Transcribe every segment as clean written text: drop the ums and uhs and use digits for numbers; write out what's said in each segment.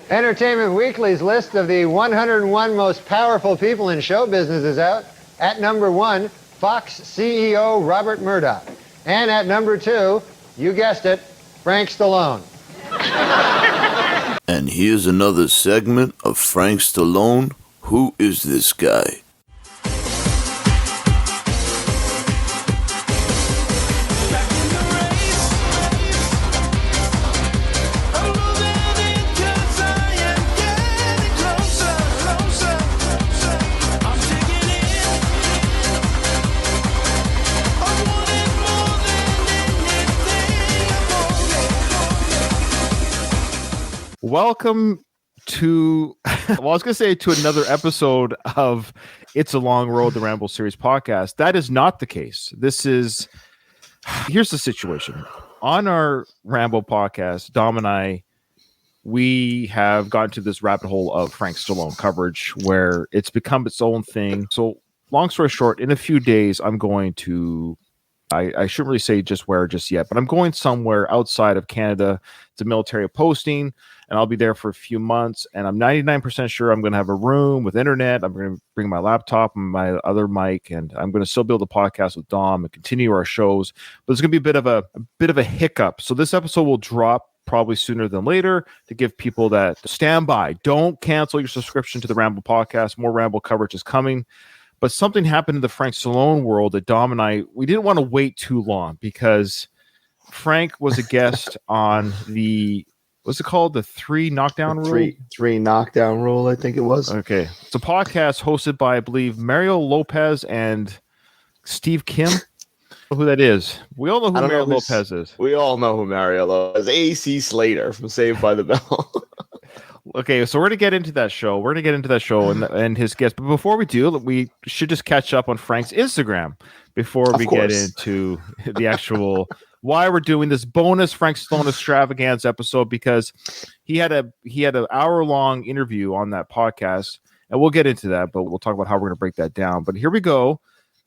Entertainment Weekly's list of the 101 most powerful people in show business is out. At number 1, Fox CEO Robert Murdoch. And at number 2, you guessed it, Frank Stallone. And here's another segment of Frank Stallone. Who is this guy? Welcome to, I was going to say to another episode of It's a Long Road, the Ramble Series podcast. That is not the case. Here's the situation. On our Ramble podcast, Dom and I, we have gotten to this rabbit hole of Frank Stallone coverage where it's become its own thing. So long story short, in a few days, I'm going to, I shouldn't really say just where just yet, but I'm going somewhere outside of Canada. It's a military posting, and I'll be there for a few months. And I'm 99% sure I'm going to have a room with internet. I'm going to bring my laptop and my other mic, and I'm going to still build a podcast with Dom and continue our shows. But it's going to be a bit of a hiccup. So this episode will drop probably sooner than later to give people that stand by. Don't cancel your subscription to the Ramble podcast. More Ramble coverage is coming. But something happened in the Frank Stallone world that Dom and I, we didn't want to wait too long because Frank was a guest on what's it called? The three knockdown rule? Three knockdown rule, I think it was. Okay. It's a podcast hosted by, I believe, Mario Lopez and Steve Kim. Who that is. We all know who Mario Lopez is. We all know who Mario Lopez is. AC Slater from Saved by the Bell. Okay, so we're going to get into that show. We're going to get into that show and his guest. But before we do, we should just catch up on Frank's Instagram before we get into the actual why we're doing this bonus Frank Stallone Extravaganza episode, because he had an hour-long interview on that podcast, and we'll get into that, but we'll talk about how we're going to break that down. But here we go.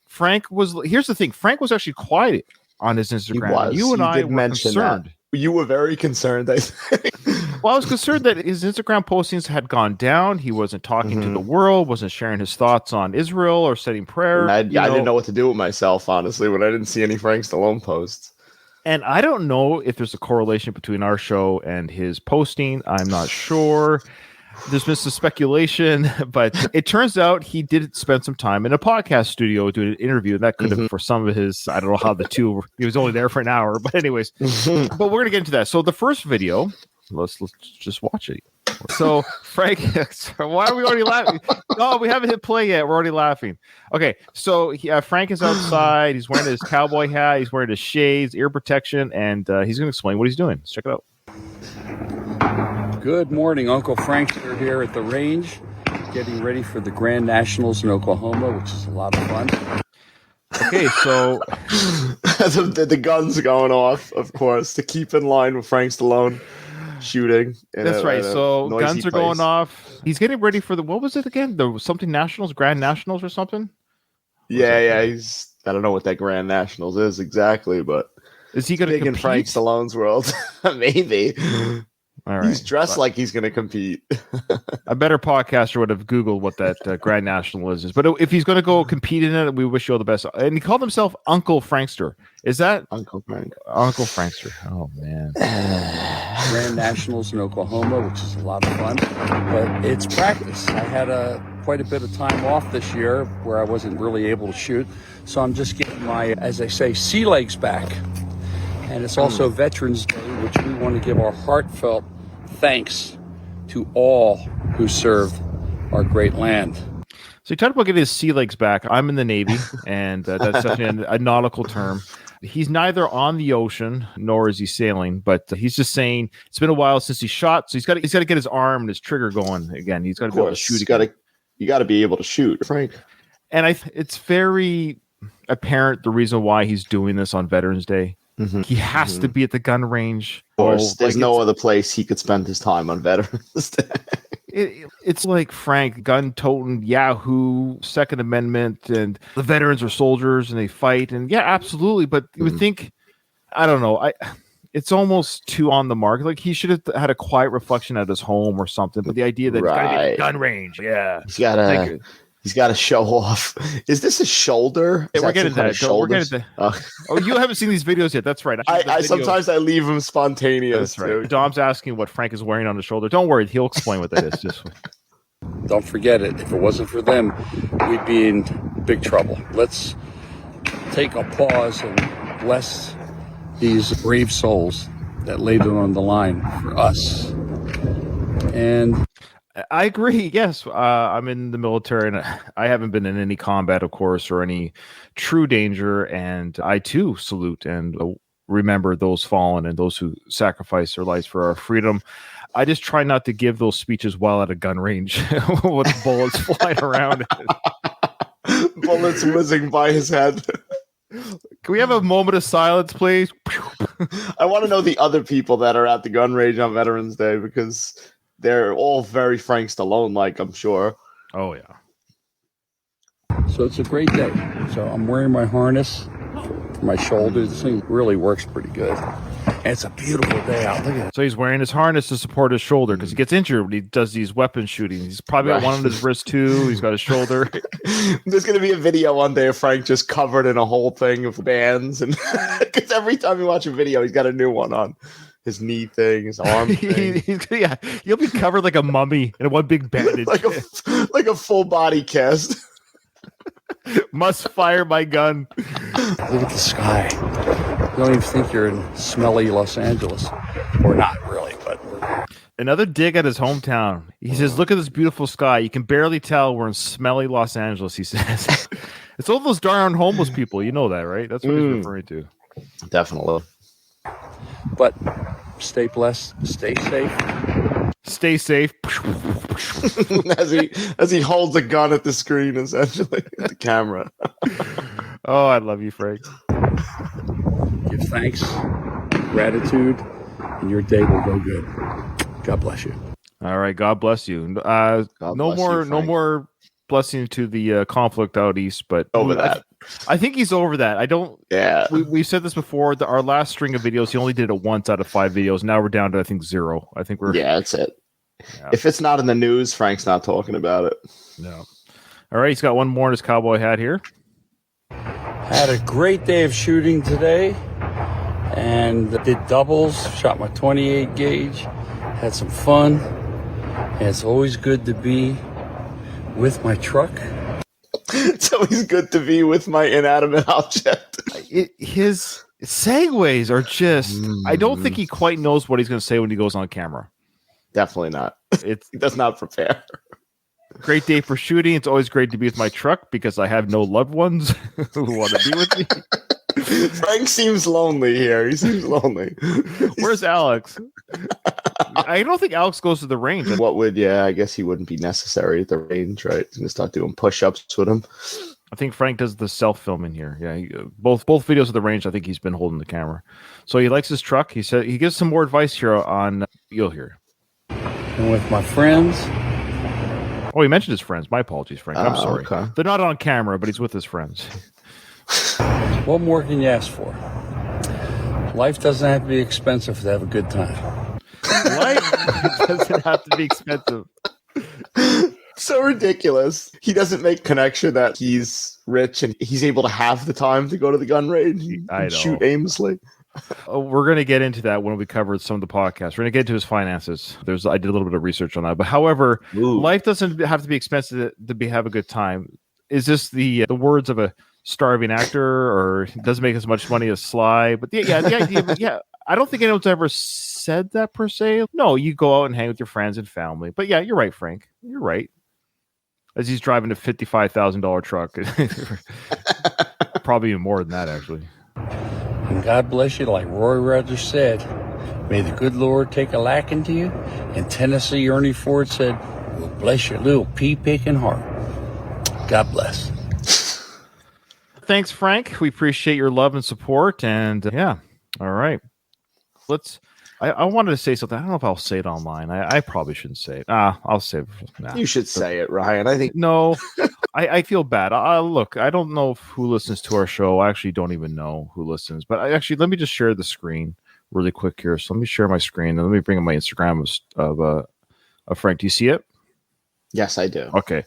Here's the thing. Frank was actually quiet on his Instagram. You and I were concerned. That. You were very concerned, I think. Well, I was concerned that his Instagram postings had gone down. He wasn't talking to the world, wasn't sharing his thoughts on Israel or setting prayer. I didn't know what to do with myself, honestly, when I didn't see any Frank Stallone posts. And I don't know if there's a correlation between our show and his posting. I'm not sure. There's been some speculation, but it turns out he did spend some time in a podcast studio doing an interview. And that could have, for some of his, I don't know how he was only there for an hour. But anyways, but we're going to get into that. So the first video, let's just watch it. So Frank, why are we already laughing? No, we haven't hit play yet. We're already laughing. Okay, so Frank is outside. He's wearing his cowboy hat. He's wearing his shades, ear protection, and he's going to explain what he's doing. Let's check it out. Good morning, Uncle Frank here at the range, getting ready for the Grand Nationals in Oklahoma, which is a lot of fun. Okay, so the guns going off, of course, to keep in line with Frank Stallone shooting. That's right. So guns are going off. He's getting ready for what was it again? Something Nationals, Grand Nationals or something? Yeah. I don't know what that Grand Nationals is exactly, but is he going to compete in Frank Stallone's world? Maybe. All right. He's dressed like he's going to compete. A better podcaster would have Googled what that Grand National is. But if he's going to go compete in it, we wish you all the best. And he called himself Uncle Frankster. Is that Uncle Frank? Uncle Frankster. Oh, man. Grand Nationals in Oklahoma, which is a lot of fun. But it's practice. I had quite a bit of time off this year where I wasn't really able to shoot. So I'm just getting my, as they say, sea legs back. And it's also Veterans Day, which we want to give our heartfelt thanks to all who served our great land. So he talked about getting his sea legs back. I'm in the Navy, and that's such a nautical term. He's neither on the ocean nor is he sailing, but he's just saying it's been a while since he shot, so he's got to get his arm and his trigger going again. He's got to be able to shoot. You got to be able to shoot, Frank. And it's very apparent the reason why he's doing this on Veterans Day. Mm-hmm. He has to be at the gun range. Of course, there's no other place he could spend his time on Veterans Day. It's like Frank, gun-toting Yahoo, Second Amendment, and the veterans are soldiers and they fight. And yeah, absolutely. But you would think, I don't know. it's almost too on the mark. Like he should have had a quiet reflection at his home or something. But the idea that it's got to be at the gun range, yeah, he's got to show off. Is this a shoulder? Yeah, we're getting that. We're getting that. Oh, you haven't seen these videos yet. That's right. I sometimes I leave them spontaneous. That's right. Dom's asking what Frank is wearing on his shoulder. Don't worry, he'll explain what that is. Just Don't forget it. If it wasn't for them, we'd be in big trouble. Let's take a pause and bless these brave souls that laid it on the line for us. And I agree. Yes, I'm in the military, and I haven't been in any combat, of course, or any true danger. And I too salute and remember those fallen and those who sacrificed their lives for our freedom. I just try not to give those speeches while at a gun range with bullets flying around. Bullets whizzing by his head. Can we have a moment of silence, please? I want to know the other people that are at the gun range on Veterans Day, because they're all very Frank Stallone-like, I'm sure. Oh, yeah. so it's a great day. So I'm wearing my harness for my shoulder. This thing really works pretty good. And it's a beautiful day out. Look at it. So he's wearing his harness to support his shoulder because he gets injured when he does these weapon shootings. He's probably got one on his wrist too. He's got his shoulder. There's going to be a video one day of Frank just covered in a whole thing of bands, and because every time you watch a video, he's got a new one on. His knee thing, his arm thing. Yeah, he'll be covered like a mummy in one big bandage. like a full body cast. Must fire my gun. Look at the sky. You don't even think you're in smelly Los Angeles. Or not really, but another dig at his hometown. He says, look at this beautiful sky. You can barely tell we're in smelly Los Angeles, he says. It's all those darn homeless people. You know that, right? That's what he's referring to. Definitely. But stay blessed, stay safe. Stay safe. as he holds a gun at the screen, essentially, the camera. Oh, I love you, Frank. Give thanks, gratitude, and your day will go good. God bless you. All right, God bless you. No more blessing to the conflict out east, but over that. I think he's over that. I don't. Yeah. We've said this before. Our last string of videos, he only did it once out of 5 videos. Now we're down to, I think, 0. I think we're. Yeah, that's it. Yeah. If it's not in the news, Frank's not talking about it. No. All right, he's got one more in his cowboy hat here. Had a great day of shooting today, and did doubles. Shot my 28 gauge. Had some fun. And it's always good to be with my truck. It's always good to be with my inanimate object. His segues are just. I don't think he quite knows what he's going to say when he goes on camera. Definitely not. He does not prepare. Great day for shooting. It's always great to be with my truck because I have no loved ones who want to be with me. Frank seems lonely here. He seems lonely. Where's Alex? I don't think Alex goes to the range. I guess he wouldn't be necessary at the range, right? He's going to start doing push-ups with him. I think Frank does the self-filming here. Yeah, both videos of the range, I think he's been holding the camera. So he likes his truck. He said he gives some more advice here on, you'll hear. And with my friends. Oh, he mentioned his friends. My apologies, Frank. I'm sorry. Okay. They're not on camera, but he's with his friends. What more can you ask for? Life doesn't have to be expensive to have a good time. Life doesn't have to be expensive. So ridiculous. He doesn't make connection that he's rich and he's able to have the time to go to the gun range and shoot aimlessly. We're going to get into that when we cover some of the podcasts. We're going to get into his finances. I did a little bit of research on that. But however, life doesn't have to be expensive to have a good time. Is this the words of a starving actor, or doesn't make as much money as Sly? But the idea, I don't think anyone's ever said that per se. No, you go out and hang with your friends and family. But yeah, you're right, Frank. You're right. As he's driving a $55,000 truck. Probably even more than that, actually. And God bless you, like Roy Rogers said, may the good Lord take a liking to you. In Tennessee, Ernie Ford said, well, bless your little pea-picking heart. God bless. Thanks, Frank. We appreciate your love and support. And all right. I wanted to say something. I don't know if I'll say it online. I probably shouldn't say it. I'll say it. Nah. You should say it, Ryan. I think no. I feel bad. Look, I don't know who listens to our show. I actually don't even know who listens. But let me just share the screen really quick here. So let me share my screen and let me bring up my Instagram of Frank. Do you see it? Yes, I do. Okay.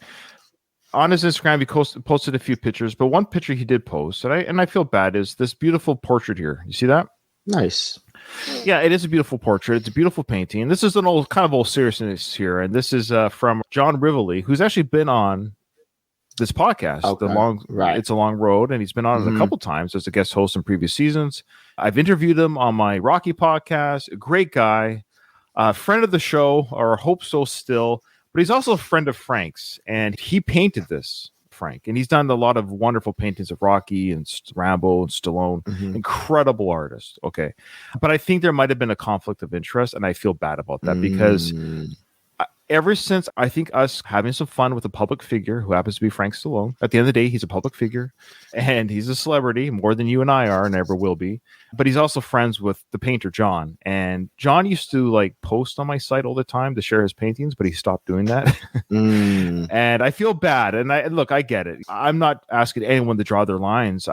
On his Instagram, he posted a few pictures, but one picture he did post, and I feel bad, is this beautiful portrait here. You see that? Nice. Yeah, it is a beautiful portrait. It's a beautiful painting. This is an old seriousness here, and this is from John Rivoli, who's actually been on this podcast, Okay. It's a Long Road, and he's been on it a couple times as a guest host in previous seasons. I've interviewed him on my Rocky podcast. A great guy, friend of the show, or hope so still. But he's also a friend of Frank's, and he painted this, Frank. And he's done a lot of wonderful paintings of Rocky and Rambo and Stallone. Incredible artist. Okay. But I think there might have been a conflict of interest, and I feel bad about that because ever since I think us having some fun with a public figure who happens to be Frank Stallone, at the end of the day, he's a public figure and he's a celebrity more than you and I are and ever will be. But he's also friends with the painter, John. And John used to like post on my site all the time to share his paintings, but he stopped doing that. And I feel bad. And I get it. I'm not asking anyone to draw their lines.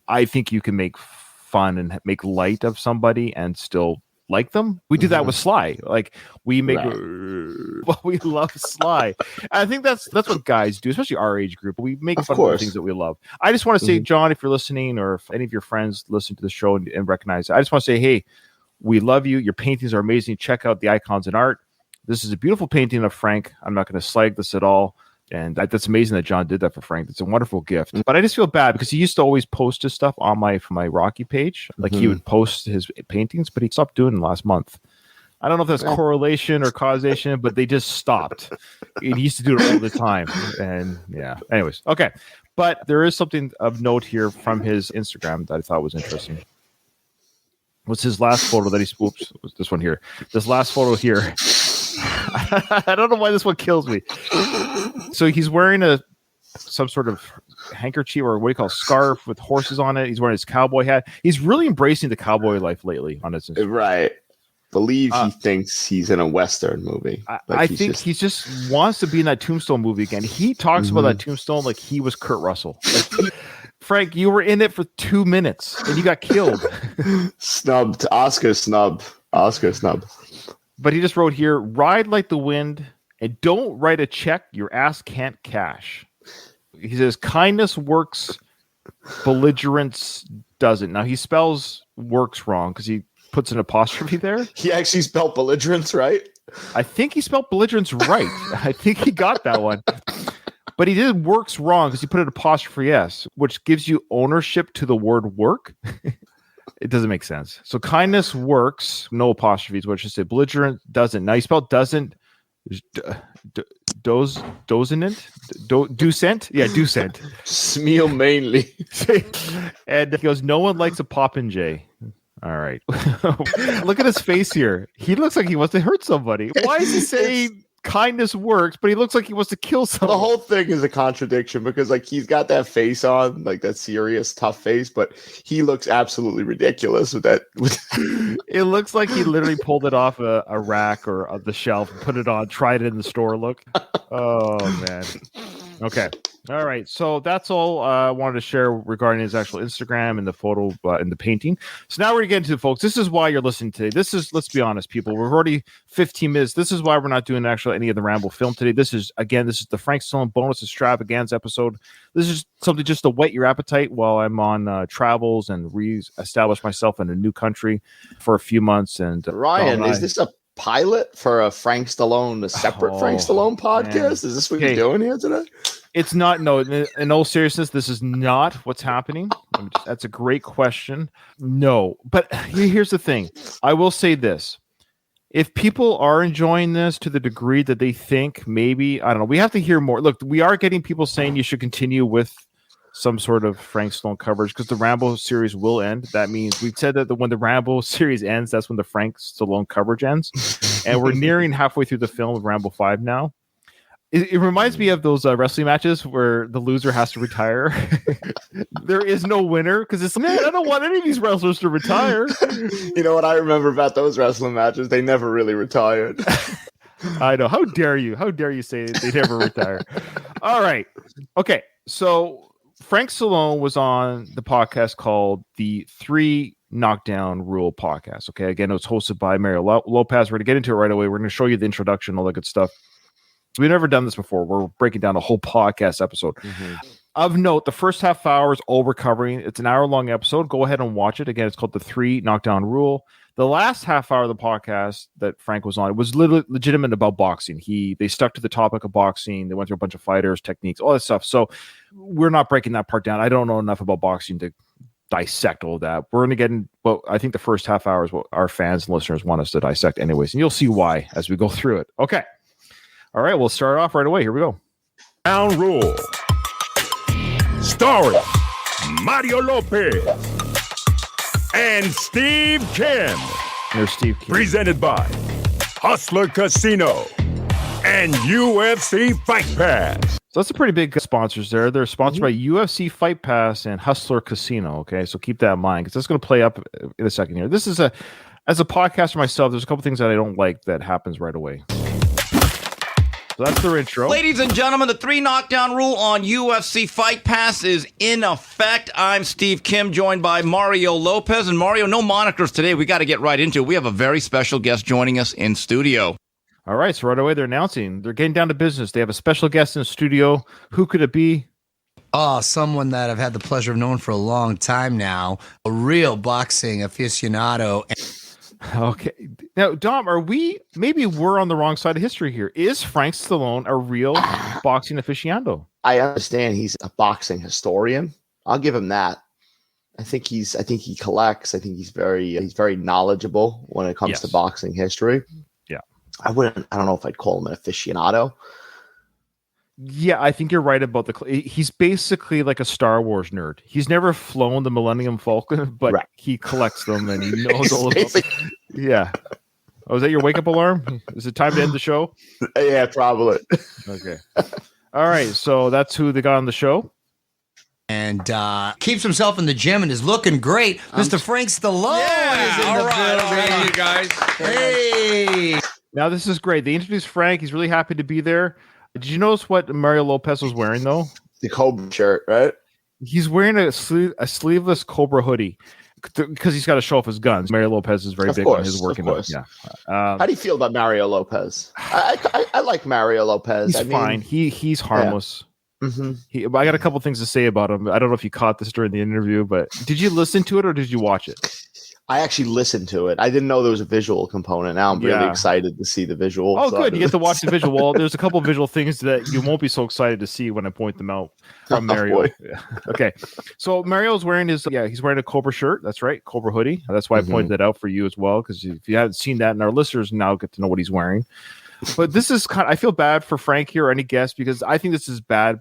I think you can make fun and make light of somebody and still like them. We do that with Sly. Like we make, we love Sly. I think that's what guys do, especially our age group. We make fun of the things that we love. I just want to say, John, if you're listening, or if any of your friends listen to the show and recognize it, I just want to say, hey, we love you. Your paintings are amazing. Check out the Icons in Art. This is a beautiful painting of Frank. I'm not going to slag this at all. And that's amazing that John did that for Frank. It's a wonderful gift. But I just feel bad because he used to always post his stuff on my Rocky page. Like he would post his paintings, but he stopped doing it last month. I don't know if that's correlation or causation, but they just stopped. He used to do it all the time. And yeah, anyways. Okay. But there is something of note here from his Instagram that I thought was interesting. What's his last photo that he spoofed? Was this one here? This last photo here. I don't know why this one kills me. So he's wearing some sort of handkerchief or what do you call it, scarf with horses on it. He's wearing his cowboy hat. He's really embracing the cowboy life lately on his Instagram. Right. Believe he thinks he's in a Western movie. I think he just wants to be in that Tombstone movie again. He talks about that Tombstone like he was Kurt Russell. Like, Frank, you were in it for 2 minutes and you got killed. Snubbed. Oscar snub. But he just wrote here, ride like the wind and don't write a check your ass can't cash. He says, kindness works, belligerence doesn't. Now, he spells works wrong because he puts an apostrophe there. He actually spelled belligerence right? I think he spelled belligerence right. I think he got that one. But he did works wrong because he put an apostrophe S, which gives you ownership to the word work. It doesn't make sense. So kindness works, no apostrophes, what I should say. Belligerent doesn't. Now he spelled doesn't. Docent? Yeah, docent. Smeal mainly. And he goes, no one likes a popinjay. All right. Look at his face here. He looks like he wants to hurt somebody. Why is he saying kindness works, but he looks like he wants to kill someone? The whole thing is a contradiction because like he's got that face on, like that serious, tough face, but he looks absolutely ridiculous with that. It looks like he literally pulled it off a rack or the shelf, put it on, tried it in the store look. Oh, man. Okay. All right. So that's all I wanted to share regarding his actual Instagram and the photo and the painting. So now we're getting to, folks, this is why you're listening today. This is, let's be honest, people, we're already 15 minutes. This is why we're not doing actually any of the Rambo film today. This is the Frank Stallone bonus extravaganza episode. This is something just to whet your appetite while I'm on travels and re-establish myself in a new country for a few months. And Ryan, is this a pilot for a Frank Stallone, a separate Frank Stallone podcast? Man. Is this what you're doing here today? It's not. No, in all seriousness, this is not what's happening. That's a great question. No, but here's the thing. I will say this. If people are enjoying this to the degree that they think maybe, I don't know, we have to hear more. Look, we are getting people saying you should continue with some sort of Frank Stallone coverage because the Rambo series will end. That means we've said that when the Rambo series ends, that's when the Frank Stallone coverage ends. And we're nearing halfway through the film of Rambo 5 now. It reminds me of those wrestling matches where the loser has to retire. There is no winner because it's, man, I don't want any of these wrestlers to retire. You know what I remember about those wrestling matches? They never really retired. I know. How dare you? How dare you say they never retire? All right. Okay. So Frank Stallone was on the podcast called The Three Knockdown Rule podcast. Okay, again, it's hosted by Mario Lopez. We're going to get into it right away. We're going to show you the introduction, all that good stuff. We've never done this before. We're breaking down a whole podcast episode. Of note, the first half hour is all we're covering. It's an hour-long episode. Go ahead and watch it. Again, it's called The 3 Knockdown Rule. The last half hour of the podcast that Frank was on, it was legitimate about boxing. They stuck to the topic of boxing. They went through a bunch of fighters, techniques, all that stuff. So we're not breaking that part down. I don't know enough about boxing to dissect all that. We're going to get in, but I think the first half hour is what our fans and listeners want us to dissect anyways. And you'll see why as we go through it. Okay. All right, we'll start off right away. Here we go. Knockdown Rule. Starring Mario Lopez and Steve Kim. There's Steve Kim. Presented by Hustler Casino and UFC Fight Pass. So that's a pretty big sponsors there. They're sponsored by UFC Fight Pass and Hustler Casino. Okay, so keep that in mind because that's going to play up in a second here. This is as a podcaster myself, there's a couple things that I don't like that happens right away. So that's their intro. Ladies and gentlemen, the 3 Knockdown Rule on UFC Fight Pass is in effect. I'm Steve Kim, joined by Mario Lopez. And Mario, no monikers today. We got to get right into it. We have a very special guest joining us in studio. All right, so right away they're announcing. They're getting down to business. They have a special guest in the studio. Who could it be? Oh, someone that I've had the pleasure of knowing for a long time now. A real boxing aficionado. Okay. Now, Dom, maybe we're on the wrong side of history here. Is Frank Stallone a real boxing aficionado? I understand he's a boxing historian. I'll give him that. I think he collects. I think he's very knowledgeable when it comes to boxing history. Yeah. I don't know if I'd call him an aficionado. Yeah, I think you're right about he's basically like a Star Wars nerd. He's never flown the Millennium Falcon, but he collects them and he knows all about them. Yeah. Oh, is that your wake-up alarm? Is it time to end the show? Yeah, probably. Okay. All right, so that's who they got on the show. And keeps himself in the gym and is looking great. Mr. Frank Stallone is in the building. You guys. Hey. Now, this is great. They introduced Frank. He's really happy to be there. Did you notice what Mario Lopez was wearing, though? The Cobra shirt, right? He's wearing a sleeveless Cobra hoodie because he's got to show off his guns. Mario Lopez is very big on his working out. Yeah. How do you feel about Mario Lopez? I like Mario Lopez. He's fine. He's harmless. Yeah. Mm-hmm. I got a couple things to say about him. I don't know if you caught this during the interview, but did you listen to it or did you watch it? I actually listened to it. I didn't know there was a visual component. Now I'm really excited to see the visual. Oh, good. You get to watch the visual. Well, there's a couple of visual things that you won't be so excited to see when I point them out from Mario. Okay. So Mario's wearing he's wearing a Cobra shirt. That's right. Cobra hoodie. That's why I pointed that out for you as well. Because if you haven't seen that, and our listeners now get to know what he's wearing. But this is I feel bad for Frank here or any guest because I think this is bad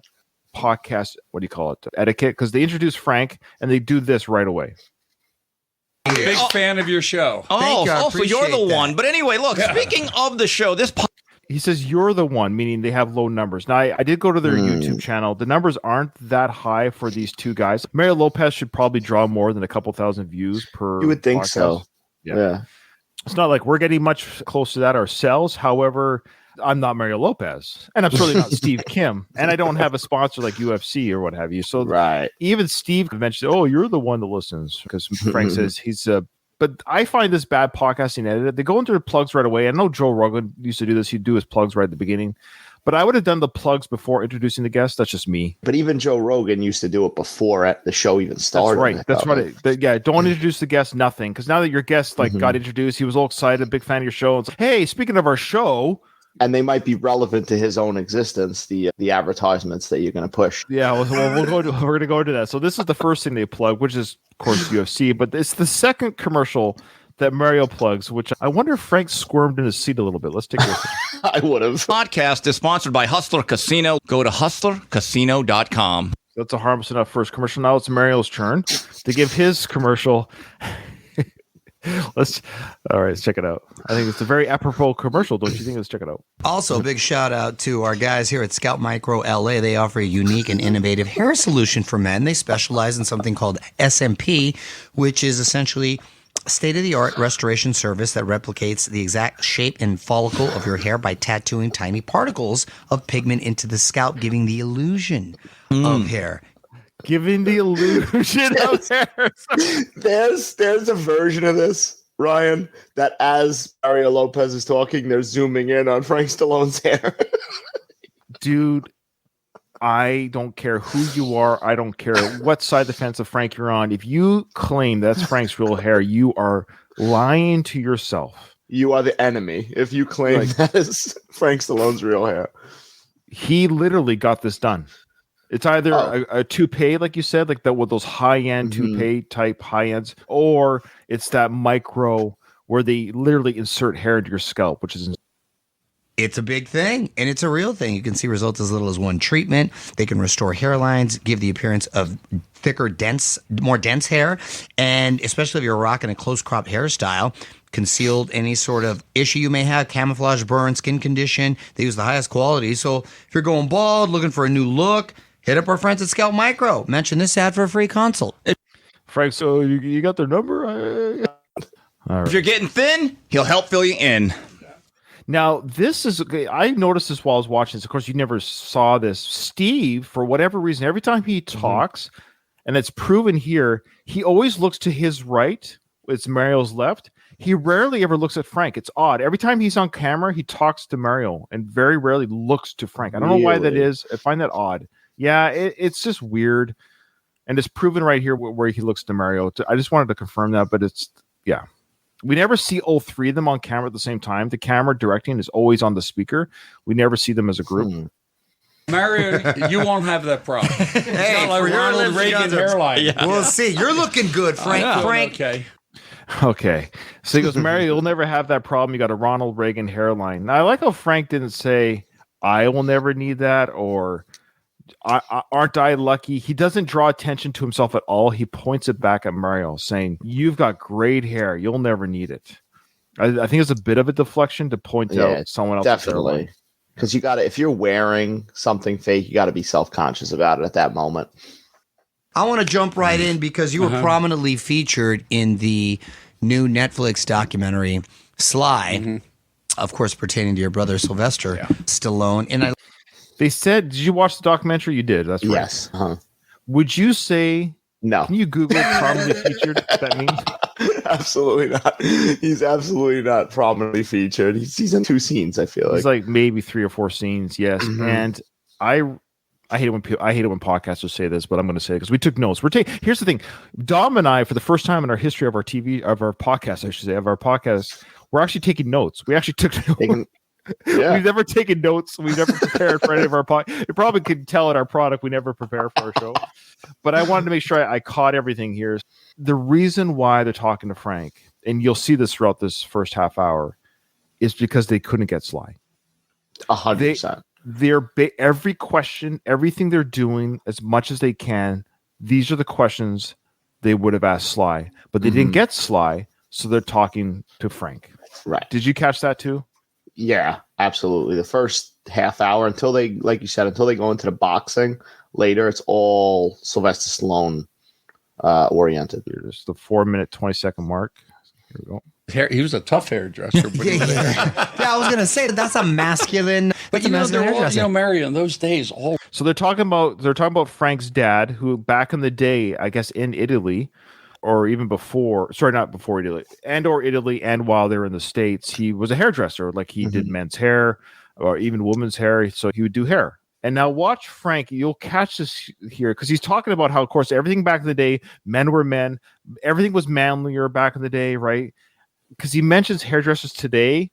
podcast. What do you call it? Etiquette. Because they introduce Frank and they do this right away. Big fan of your show. So you're the one. But anyway, look, speaking of the show, he says you're the one, meaning they have low numbers. Now, I did go to their YouTube channel. The numbers aren't that high for these two guys. Mario Lopez should probably draw more than a couple thousand views per. You would think podcast. so. Yeah. It's not like we're getting much close to that ourselves. However, I'm not Mario Lopez, and I'm certainly not Steve Kim, and I don't have a sponsor like UFC or what have you. So even Steve mentioned, "Oh, you're the one that listens," because Frank says he's a. But I find this bad podcasting edited. They go into the plugs right away. I know Joe Rogan used to do this; he'd do his plugs right at the beginning. But I would have done the plugs before introducing the guest. That's just me. But even Joe Rogan used to do it before the show even started. That's right. Don't introduce the guest, nothing. Because now that your guest got introduced, he was all excited, a big fan of your show. It's like, hey, speaking of our show. And they might be relevant to his own existence, the advertisements that you're going to push. Yeah, we're going to go into that. So this is the first thing they plug, which is, of course, UFC. But it's the second commercial that Mario plugs, which I wonder if Frank squirmed in his seat a little bit. Let's take a listen. I would have. Podcast is sponsored by Hustler Casino. Go to hustlercasino.com. That's a harmless enough first commercial. Now it's Mario's turn to give his commercial. Let's check it out. I think it's a very apropos commercial, don't you think? Let's check it out. Also, a big shout out to our guys here at Scout Micro LA. They offer a unique and innovative hair solution for men. They specialize in something called SMP, which is essentially state-of-the-art restoration service that replicates the exact shape and follicle of your hair by tattooing tiny particles of pigment into the scalp, giving the illusion of hair. giving the illusion of hair. There's a version of this, Ryan, that as Mario Lopez is talking, they're zooming in on Frank Stallone's hair. Dude, I don't care who you are. I don't care what side of the fence of Frank you're on. If you claim that's Frank's real hair, you are lying to yourself. You are the enemy if you claim that is Frank Stallone's real hair. He literally got this done. It's either a toupee, like you said, like that with those high-end toupee type high-ends, or it's that micro where they literally insert hair into your scalp, which is It's a big thing, and it's a real thing. You can see results as little as one treatment. They can restore hairlines, give the appearance of thicker, more dense hair, and especially if you're rocking a close-cropped hairstyle, concealed any sort of issue you may have, camouflage, burn, skin condition. They use the highest quality. So if you're going bald, looking for a new look, hit up our friends at Scout Micro. Mention this ad for a free consult. Frank, so you got their number? All right. If you're getting thin, he'll help fill you in. Now, this is, I noticed this while I was watching this. Of course, you never saw this. Steve, for whatever reason, every time he talks, and it's proven here, he always looks to his right. It's Mario's left. He rarely ever looks at Frank. It's odd. Every time he's on camera, he talks to Mario and very rarely looks to Frank. I don't know why that is. I find that odd. Yeah, it's just weird. And it's proven right here where he looks to Mario. I just wanted to confirm that, but it's, yeah. We never see all three of them on camera at the same time. The camera directing is always on the speaker. We never see them as a group. Mario, you won't have that problem. Hey, like for your Ronald lips, Reagan you hairline. Yeah. We'll see. You're looking good, Frank. Frank. Okay. Okay. So he goes, Mario, you'll never have that problem. You got a Ronald Reagan hairline. Now, I like how Frank didn't say, I will never need that, or aren't I lucky? He doesn't draw attention to himself at all. He points it back at Mario, saying, you've got great hair. You'll never need it. I think it's a bit of a deflection to point out someone else. Definitely. Because you got to, if you're wearing something fake, you got to be self-conscious about it at that moment. I want to jump right in because you were prominently featured in the new Netflix documentary Sly, of course, pertaining to your brother Sylvester Stallone. And they said, did you watch the documentary? You did. That's right. Yes. Would you say no? Can you Google prominently featured? What that means? Absolutely not. He's absolutely not prominently featured. He's in 2 scenes. I feel like it's like maybe 3 or 4 scenes. Yes, and I hate it when podcasters say this, but I'm going to say it because we took notes. Here's the thing: Dom and I, for the first time in our history of our podcast, I should say, of our podcast, we're actually taking notes. We actually took notes. We've never taken notes. We've never prepared for any of our podcast. You probably could tell at our product we never prepare for our show. But I wanted to make sure I caught everything here. The reason why they're talking to Frank, and you'll see this throughout this first half hour, is because they couldn't get Sly. 100%. They're every question, everything they're doing, as much as they can, these are the questions they would have asked Sly. But they didn't get Sly, so they're talking to Frank. Right. Did you catch that too? Yeah, absolutely. The first half hour until they, like you said, until they go into the boxing later, it's all Sylvester Stallone oriented. Here's the 4-minute, 20-second mark. Here we go. He was a tough hairdresser. I was gonna say that's a masculine. But you know, Mario, in those days, so they're talking about Frank's dad, who back in the day, I guess in Italy, or even before, sorry, not before Italy, and while they were in the States, he was a hairdresser. Like he did men's hair or even women's hair. So he would do hair. And now watch Frank, you'll catch this here because he's talking about how, of course, everything back in the day, men were men. Everything was manlier back in the day, right? Because he mentions hairdressers today.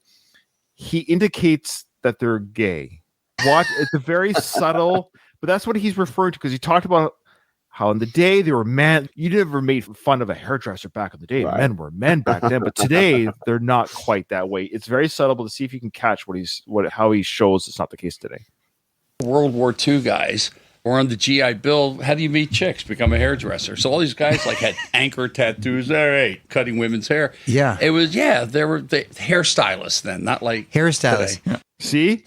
He indicates that they're gay. Watch, it's a very subtle, but that's what he's referring to because he talked about how in the day they were men. You never made fun of a hairdresser back in the day. Right. Men were men back then, but today they're not quite that way. It's very subtle, but to see if you can catch how he shows it's not the case today. World War II guys were on the GI Bill. How do you meet chicks? Become a hairdresser. So all these guys like had anchor tattoos. All right, cutting women's hair. Yeah, it was. Yeah, they were the hairstylists then, not like hairstylists. Yeah. See,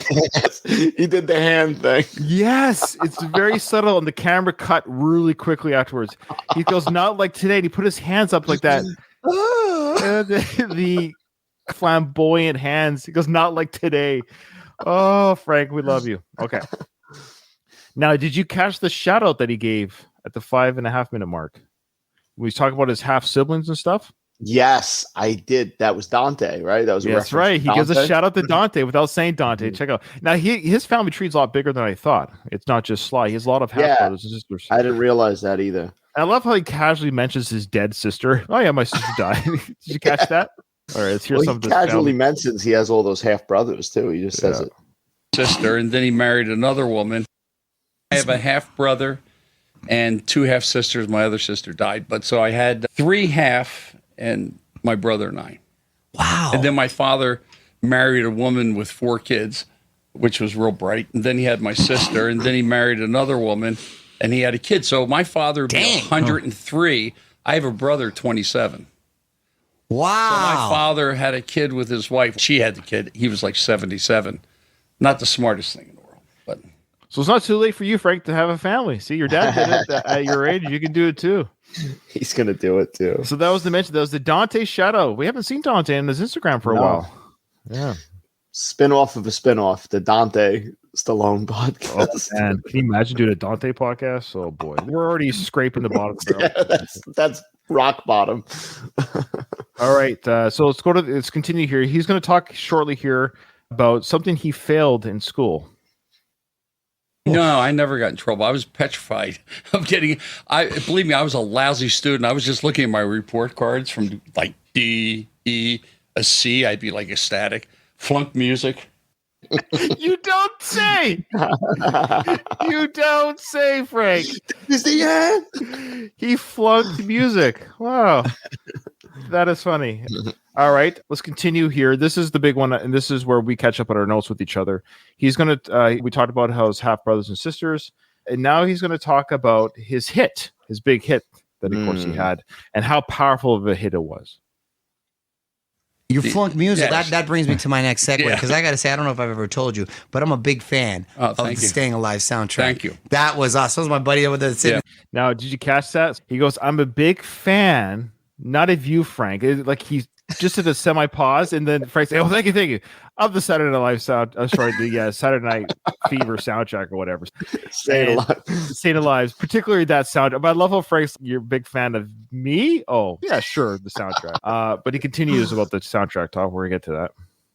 he did the hand thing. Yes, it's very subtle, and the camera cut really quickly afterwards. He goes, not like today. And he put his hands up like that. the flamboyant hands. He goes, not like today. Oh, Frank, we love you. Okay. Now, did you catch the shout out that he gave at the 5.5 minute mark. We talk about his half siblings and stuff. Yes, I did. That was Dante, right? That was a That's reference right. to He gives a Dante. shout out to Dante without saying Dante. Check out now. His family tree's a lot bigger than I thought. It's not just Sly. He has a lot of half brothers and sisters. I didn't realize that either. I love how he casually mentions his dead sister. Oh yeah, my sister died. Did you catch that? All right, let's hear some of He this. casually mentions he has all those half brothers too. He just says it. Sister, and then he married another woman. I have a half brother and 2 half sisters. My other sister died, but so I had 3 half and my brother and I. Wow. And then my father married a woman with 4 kids, which was real bright. And then he had my sister, and then he married another woman, and he had a kid. So my father would be 103. I have a brother, 27. Wow. So my father had a kid with his wife. She had the kid. He was like 77. Not the smartest thing in the world, but So it's not too late for you, Frank, to have a family. See, your dad did it at your age. You can do it too. He's gonna do it too. So that was the mention. That was the Dante shadow. We haven't seen Dante on his Instagram for a while. Yeah. Spin-off of a spin-off, the Dante Stallone podcast. Oh, man. Can you imagine doing a Dante podcast? Oh boy. We're already scraping the bottom of the barrel. Yeah, that's rock bottom. All right. So let's continue here. He's going to talk shortly here about something he failed in school. no, I never got in trouble. I was petrified of getting. Believe me, I was a lousy student. I was just looking at my report cards from like D, E, a C. I'd be like ecstatic. Flunked music. You don't say. You don't say, Frank. Is the end? He flunked music. Wow. That is funny. All right, let's continue here. This is the big one, and this is where we catch up on our notes with each other. He's going to, we talked about how his half brothers and sisters, and now he's going to talk about his big hit that, of course, he had, and how powerful of a hit it was. You flunked music. Yes. That brings me to my next segue, Yeah. because I got to say, I don't know if I've ever told you, but I'm a big fan of the thank you. Staying Alive soundtrack. Thank you. That was us. That was my buddy over there sitting. Yeah. Now, did you catch that? He goes, I'm a big fan, not of you, Frank. Like he's just at a semi-pause, and then Frank said, oh, thank you, of the Saturday Night Live Saturday Night Fever soundtrack or whatever. Staying alive. Staying Alive, particularly that soundtrack. But I love how Frank's, you're a big fan of me? Oh, yeah, sure, the soundtrack. But he continues about the soundtrack talk. We're going to get to that.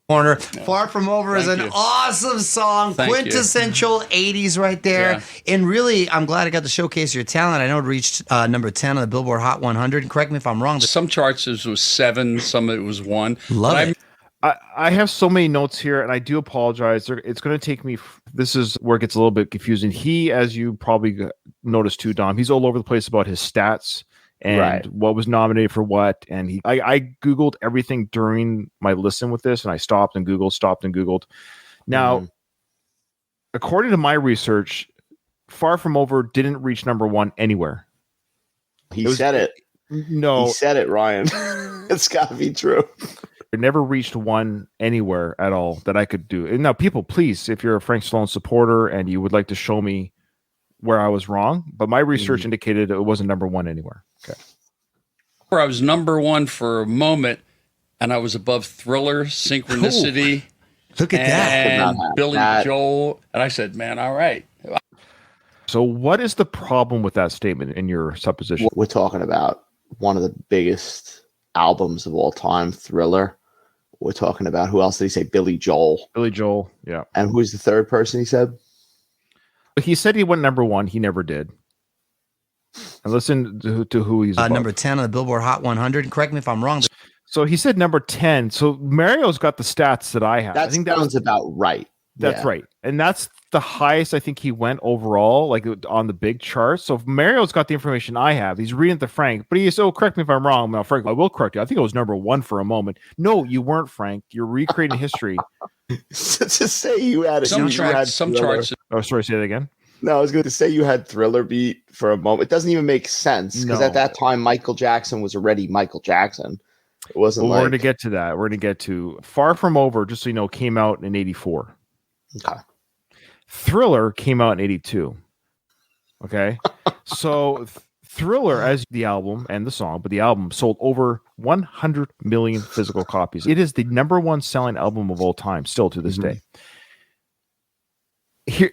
Corner. Far From Over is Thank an you. awesome song. Thank you. Quintessential 80s right there. Yeah. And really, I'm glad I got to showcase your talent. I know it reached number 10 on the Billboard Hot 100. Correct me if I'm wrong. Some charts it was 7, some it was 1. Love But it. I have so many notes here, and I do apologize. It's going to take me. This is where it gets a little bit confusing. He, as you probably noticed too, Dom, he's all over the place about his stats and what was nominated for what. And I Googled everything during my listen with this, and I stopped and Googled. Now, according to my research, Far From Over didn't reach number 1 anywhere. He said it. No, He said it, Ryan. It's got to be true. it never reached 1 anywhere at all that I could do. And now, people, please, if you're a Frank Stallone supporter and you would like to show me where I was wrong, but my research indicated it wasn't number 1 anywhere. Okay. I was number 1 for a moment, and I was above Thriller, Synchronicity, Look at that. and Billy That- Joel. And I said, man, all right. So what is the problem with that statement in your supposition? We're talking about one of the biggest albums of all time, Thriller. We're talking about, who else did he say? Billy Joel. Billy Joel, yeah. And who's the third person he said? He said he went number 1. He never did. And listen to who he's above. Number 10 on the Billboard Hot 100. Correct me if I'm wrong. So he said number 10. So Mario's got the stats that I have. I That think sounds about right. that's Yeah. right. And that's the highest I think he went overall, like on the big chart. So if Mario's got the information I have, he's reading it to Frank, but he's, correct me if I'm wrong. Now, Frank, I will correct you. I think it was number 1 for a moment. No, you weren't, Frank. You're recreating history. To say you had it. Some you had charts, some Thriller. charts. Oh, sorry, say that again. No, I was going to say you had Thriller beat for a moment. It doesn't even make sense because No. at that time Michael Jackson was already Michael Jackson. It wasn't Well, like we're going to get to that. We're going to get to Far From Over, just so you know, came out in 84. okay. Thriller came out in 82. Okay. So Thriller, as the album and the song, but the album sold over 100 million physical copies. It is the number 1 selling album of all time, still to this day. Here,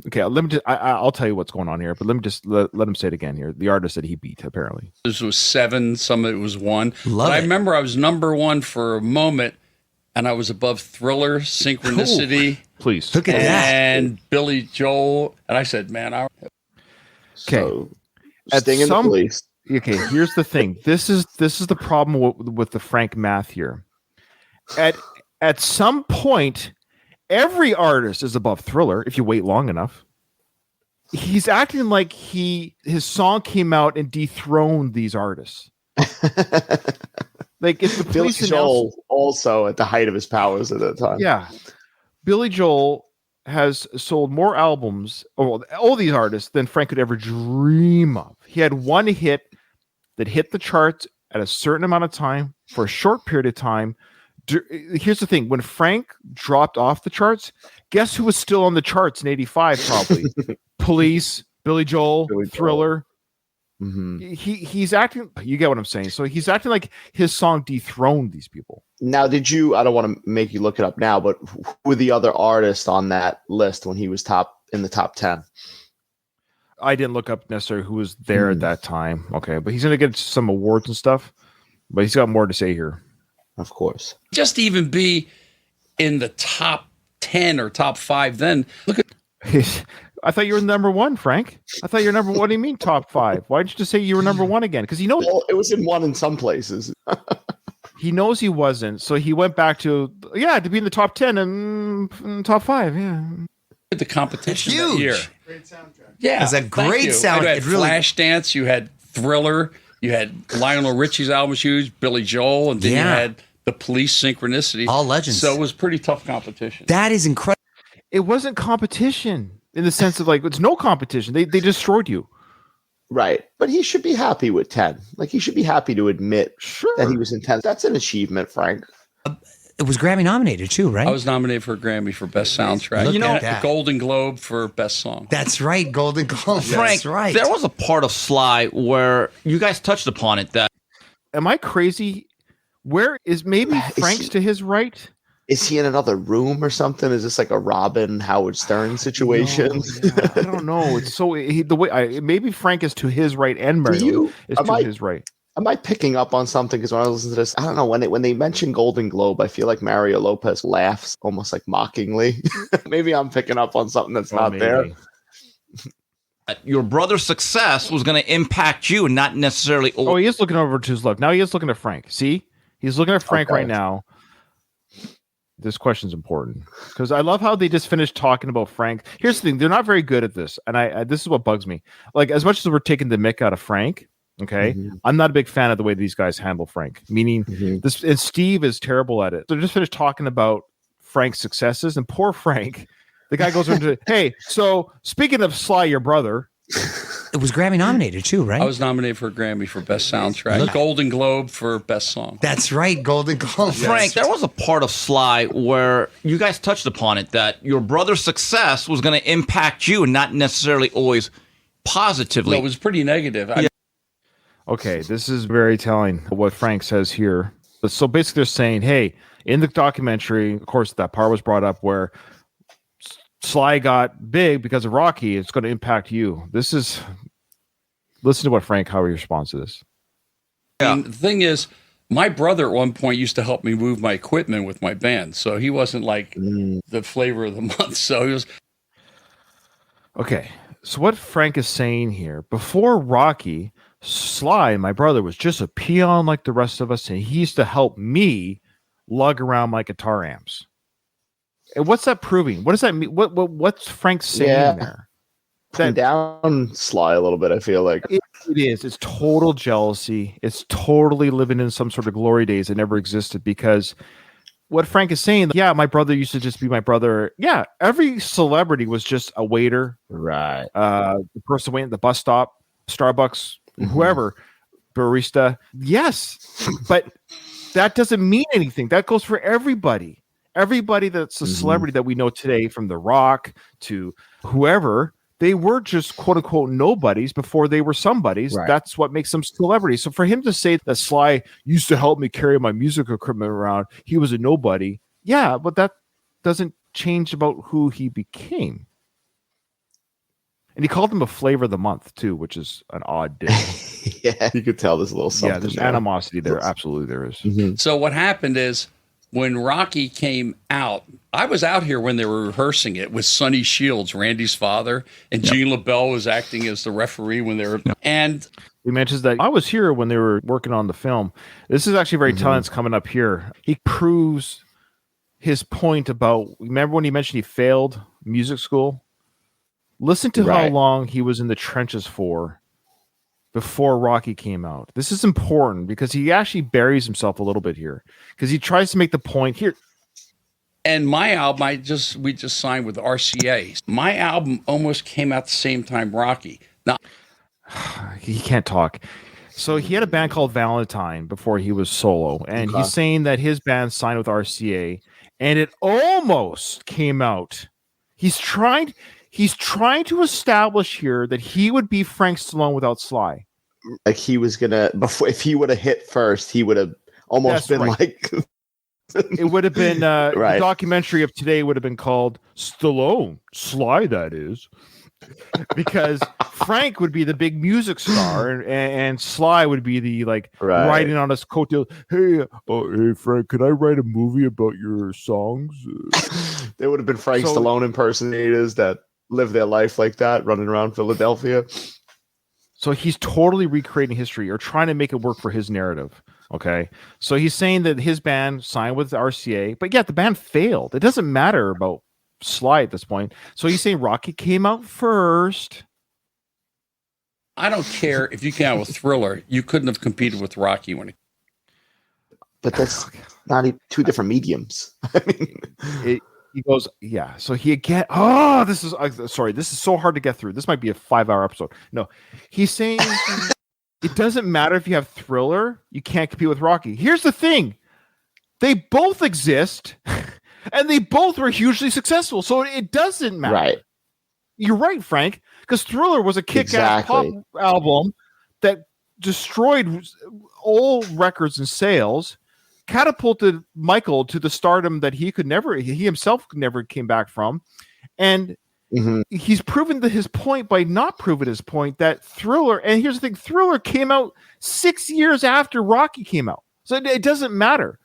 Okay, let me just. I'll tell you what's going on here, but let me just let him say it again here. The artist that he beat, apparently. This was 7. Some of it was 1. Love But I it. remember I was number 1 for a moment, and I was above Thriller, Synchronicity, Please. Look at that. and Billy Joel. And I said, man, Okay. So, At Sting and the some- Police. Okay, here's the thing. This is the problem with the Frank math here. At some point, every artist is above Thriller if you wait long enough. He's acting like his song came out and dethroned these artists. Like if the Billy police Joel also at the height of his powers at that time. yeah, Billy Joel has sold more albums, all these artists, than Frank could ever dream of. He had one hit that hit the charts at a certain amount of time for a short period of time. Here's the thing: when Frank dropped off the charts, guess who was still on the charts in '85? Probably Police, Billy Joel, Billy Joel. Thriller. Mhm. He's acting. You get what I'm saying? So he's acting like his song dethroned these people. Now, did you? I don't want to make you look it up now, but who were the other artists on that list when he was in the top 10? I didn't look up necessarily who was there at that time. Okay, but he's gonna get some awards and stuff. But he's got more to say here. Of course. just to even be in the top 10 or top 5, then look at I thought you were number 1, Frank. I thought you were number. What do you mean top 5? Why did you just say you were number 1 again? Because Well, it was in 1 in some places. he knows he wasn't. So he went back to be in the top 10 and top 5. Yeah. the competition It's that huge. year. Yeah, It's a thank great you. sound. You had It really- Flashdance, you had Thriller, you had Lionel Richie's album was huge, Billy Joel, and then you Yeah. had the Police, Synchronicity. All legends. So it was pretty tough competition. That is incredible. It wasn't competition in the sense of like it's no competition. They destroyed you. Right. But he should be happy with 10. Like, he should be happy to admit that he was in 10. That's an achievement, Frank. It was Grammy nominated too, right? I was nominated for a Grammy for Best Soundtrack. Look and at a that. Golden Globe for Best Song. That's right, Golden Globe. Frank, That's right. there was a part of Sly where you guys touched upon it that Am I crazy? Where is maybe Frank's to his right? Is he in another room or something? Is this like a Robin Howard Stern situation? I don't know. It's so the way maybe Frank is to his right and Mario is to his right. Am I picking up on something? Because when I listen to this, I don't know, when they mention Golden Globe, I feel like Mario Lopez laughs almost like mockingly. Maybe I'm picking up on something that's not there. your brother's success was going to impact you and not necessarily. Oh, he is looking over to his left. Now he is looking at Frank. See? He's looking at Frank Okay. right now. This question's important because I love how they just finished talking about Frank. Here's the thing. They're not very good at this. And I this is what bugs me. Like, as much as we're taking the mick out of Frank, okay, I'm not a big fan of the way these guys handle Frank. Meaning this, and Steve is terrible at it. They're just finished talking about Frank's successes, and poor Frank, the guy goes into, hey, so speaking of Sly, your brother, It was Grammy nominated too, right? I was nominated for a Grammy for Best Soundtrack. Golden Globe for Best Song. That's right, Golden Globe. Frank, there was a part of Sly where you guys touched upon it that your brother's success was going to impact you and not necessarily always positively. No, it was pretty negative. okay, this is very telling what Frank says here. So basically, they're saying, hey, in the documentary, of course, that part was brought up where Sly got big because of Rocky. It's going to impact you. Listen to what Frank, how he responds to this. I mean, the thing is, my brother at one point used to help me move my equipment with my band, so he wasn't like the flavor of the month. So he was. Okay, so what Frank is saying here, before Rocky, Sly, my brother, was just a peon like the rest of us, and he used to help me lug around my guitar amps. And what's that proving? What does that mean? What's Frank saying there? That down Sly a little bit, I feel like. It is. It's total jealousy. It's totally living in some sort of glory days that never existed, because what Frank is saying, yeah, my brother used to just be my brother. Yeah, every celebrity was just a waiter. Right. The person waiting at the bus stop, Starbucks, whoever, barista. Yes, but that doesn't mean anything. That goes for everybody. Everybody that's a celebrity that we know today, from The Rock to whoever, they were just quote unquote nobodies before they were somebodies. Right. That's what makes them celebrities. So for him to say that Sly used to help me carry my music equipment around, he was a nobody. Yeah, but that doesn't change about who he became. And he called him a flavor of the month too, which is an odd dig. Yeah, you could tell there's a little something. Yeah, there's there. animosity there. Absolutely, there is. Mm-hmm. So what happened is when Rocky came out, I was out here when they were rehearsing it with Sonny Shields, Randy's father, and Gene LaBelle was acting as the referee when they were. And he mentions that I was here when they were working on the film. This is actually very telling. It's coming up here. He proves his point about. Remember when he mentioned he failed music school? Listen to how long he was in the trenches for before Rocky came out. This is important because he actually buries himself a little bit here because he tries to make the point here. And my album, we just signed with RCA. My album almost came out the same time Rocky. Now he can't talk. So he had a band called Valentine before he was solo, and he's saying that his band signed with RCA, and it almost came out. He's trying to establish here that he would be Frank Stallone without Sly. Like he was gonna if he would have hit first, he would have almost been like. It would have been the documentary of today would have been called Stallone, Sly, that is, because Frank would be the big music star and Sly would be the riding on his coattail. Hey, Frank, could I write a movie about your songs? There would have been Frank Stallone impersonators that live their life like that, running around Philadelphia. So he's totally recreating history or trying to make it work for his narrative. Okay. So he's saying that his band signed with RCA, but the band failed. It doesn't matter about Sly at this point. So he's saying Rocky came out first. I don't care if you came out with Thriller, you couldn't have competed with Rocky when it. But that's not two different mediums. I mean, he goes, yeah. So he again. This is sorry. This is so hard to get through. This might be a 5-hour episode. No, he's saying it doesn't matter if you have Thriller. You can't compete with Rocky. Here's the thing: they both exist, and they both were hugely successful. So it doesn't matter. Right. You're right, Frank. Because Thriller was a kick-ass pop album that destroyed all records and sales. Catapulted Michael to the stardom that he himself never came back from. And he's proven his point by not proving his point that Thriller, and here's the thing, Thriller came out 6 years after Rocky came out. So it doesn't matter.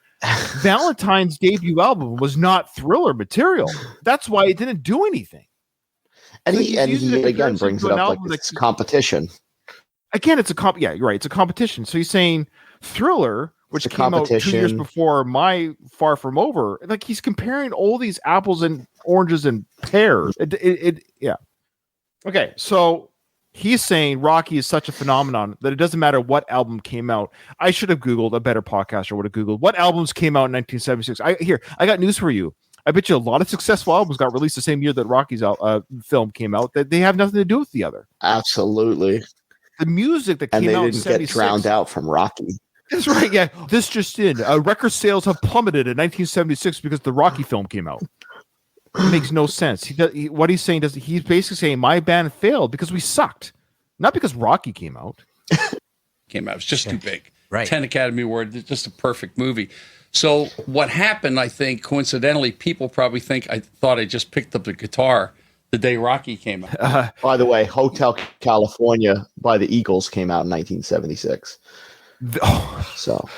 Valentine's debut album was not Thriller material. That's why it didn't do anything. And so he again brings it up like it's competition. Again, it's you're right. It's a competition. So he's saying Thriller, which came out 2 years before my Far From Over, like he's comparing all these apples and oranges and pears. Yeah. Okay, so he's saying Rocky is such a phenomenon that it doesn't matter what album came out. I should have Googled, a better podcaster would have Googled what albums came out in 1976. I got news for you. I bet you a lot of successful albums got released the same year that Rocky's film came out. That they have nothing to do with the other. Absolutely. The music that came out in 76 get drowned out from Rocky. That's right. Yeah, this just in: record sales have plummeted in 1976 because the Rocky film came out. It makes no sense. What he's saying he's basically saying my band failed because we sucked, not because Rocky came out. It was just too big. Right. 10 Academy Award, just a perfect movie. So what happened, I think, coincidentally, people probably think I thought I just picked up the guitar the day Rocky came out. By the way, Hotel California by the Eagles came out in 1976. So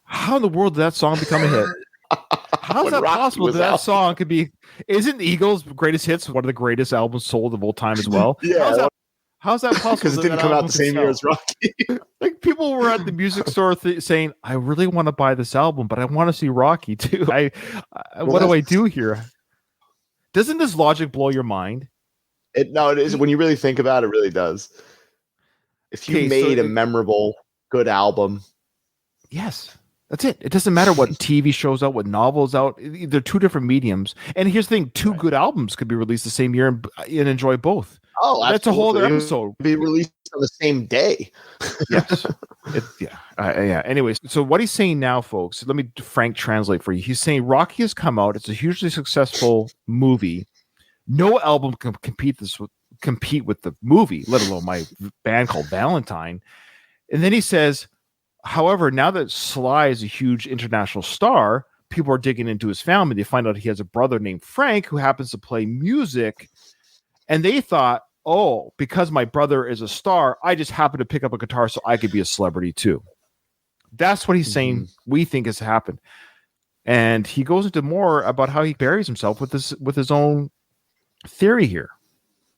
how in the world did that song become a hit? How's that possible that song could be? Isn't the Eagles' greatest hits one of the greatest albums sold of all time as well? Yeah. How's that possible? Because it didn't come out the same year as Rocky. Like people were at the music store saying, "I really want to buy this album, but I want to see Rocky too. What do I do here?" Doesn't this logic blow your mind? It is. When you really think about it, it really does. If you made a memorable, good album. Yes. That's it. It doesn't matter what TV shows out, what novels out. They're two different mediums. And here's the thing: two good albums could be released the same year and enjoy both. Oh, that's absolutely. a whole other episode. Be released on the same day. Yes. Yeah. Anyways, so what he's saying now, folks, let me Frank translate for you. He's saying Rocky has come out. It's a hugely successful movie. No album can compete with the movie, let alone my band called Valentine. And then he says, however, now that Sly is a huge international star, people are digging into his family. They find out he has a brother named Frank who happens to play music. And they thought oh, because my brother is a star, I just happen to pick up a guitar so I could be a celebrity too. That's what he's saying we think has happened. And he goes into more about how he buries himself with his own theory here.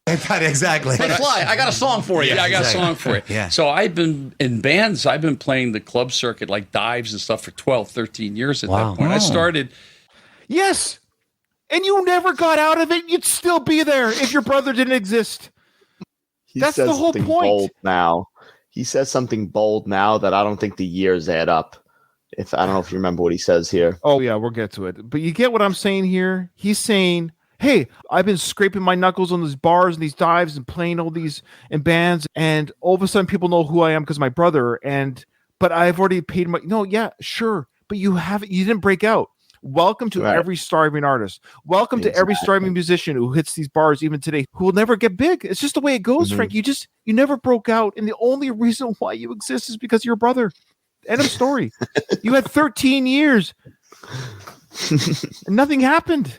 Exactly. Hey, Fly, I got a song for you. Yeah, I got a song for you. Yeah. So I've been in bands. I've been playing the club circuit, like dives and stuff, for 12, 13 years at that point. I started. Yes. And you never got out of it. You'd still be there if your brother didn't exist. That's the whole point. Bold now. He says something bold now that I don't think the years add up. I don't know if you remember what he says here. Oh, yeah, we'll get to it. But you get what I'm saying here? He's saying, hey, I've been scraping my knuckles on these bars and these dives and playing all these in bands, and all of a sudden people know who I am because my brother, but I've already paid my... No, yeah, sure. But you didn't break out. Welcome to every starving artist. Welcome to every starving musician who hits these bars even today, who will never get big. It's just the way it goes, Frank. You never broke out, and the only reason why you exist is because of your brother. End of story. You had 13 years. And nothing happened.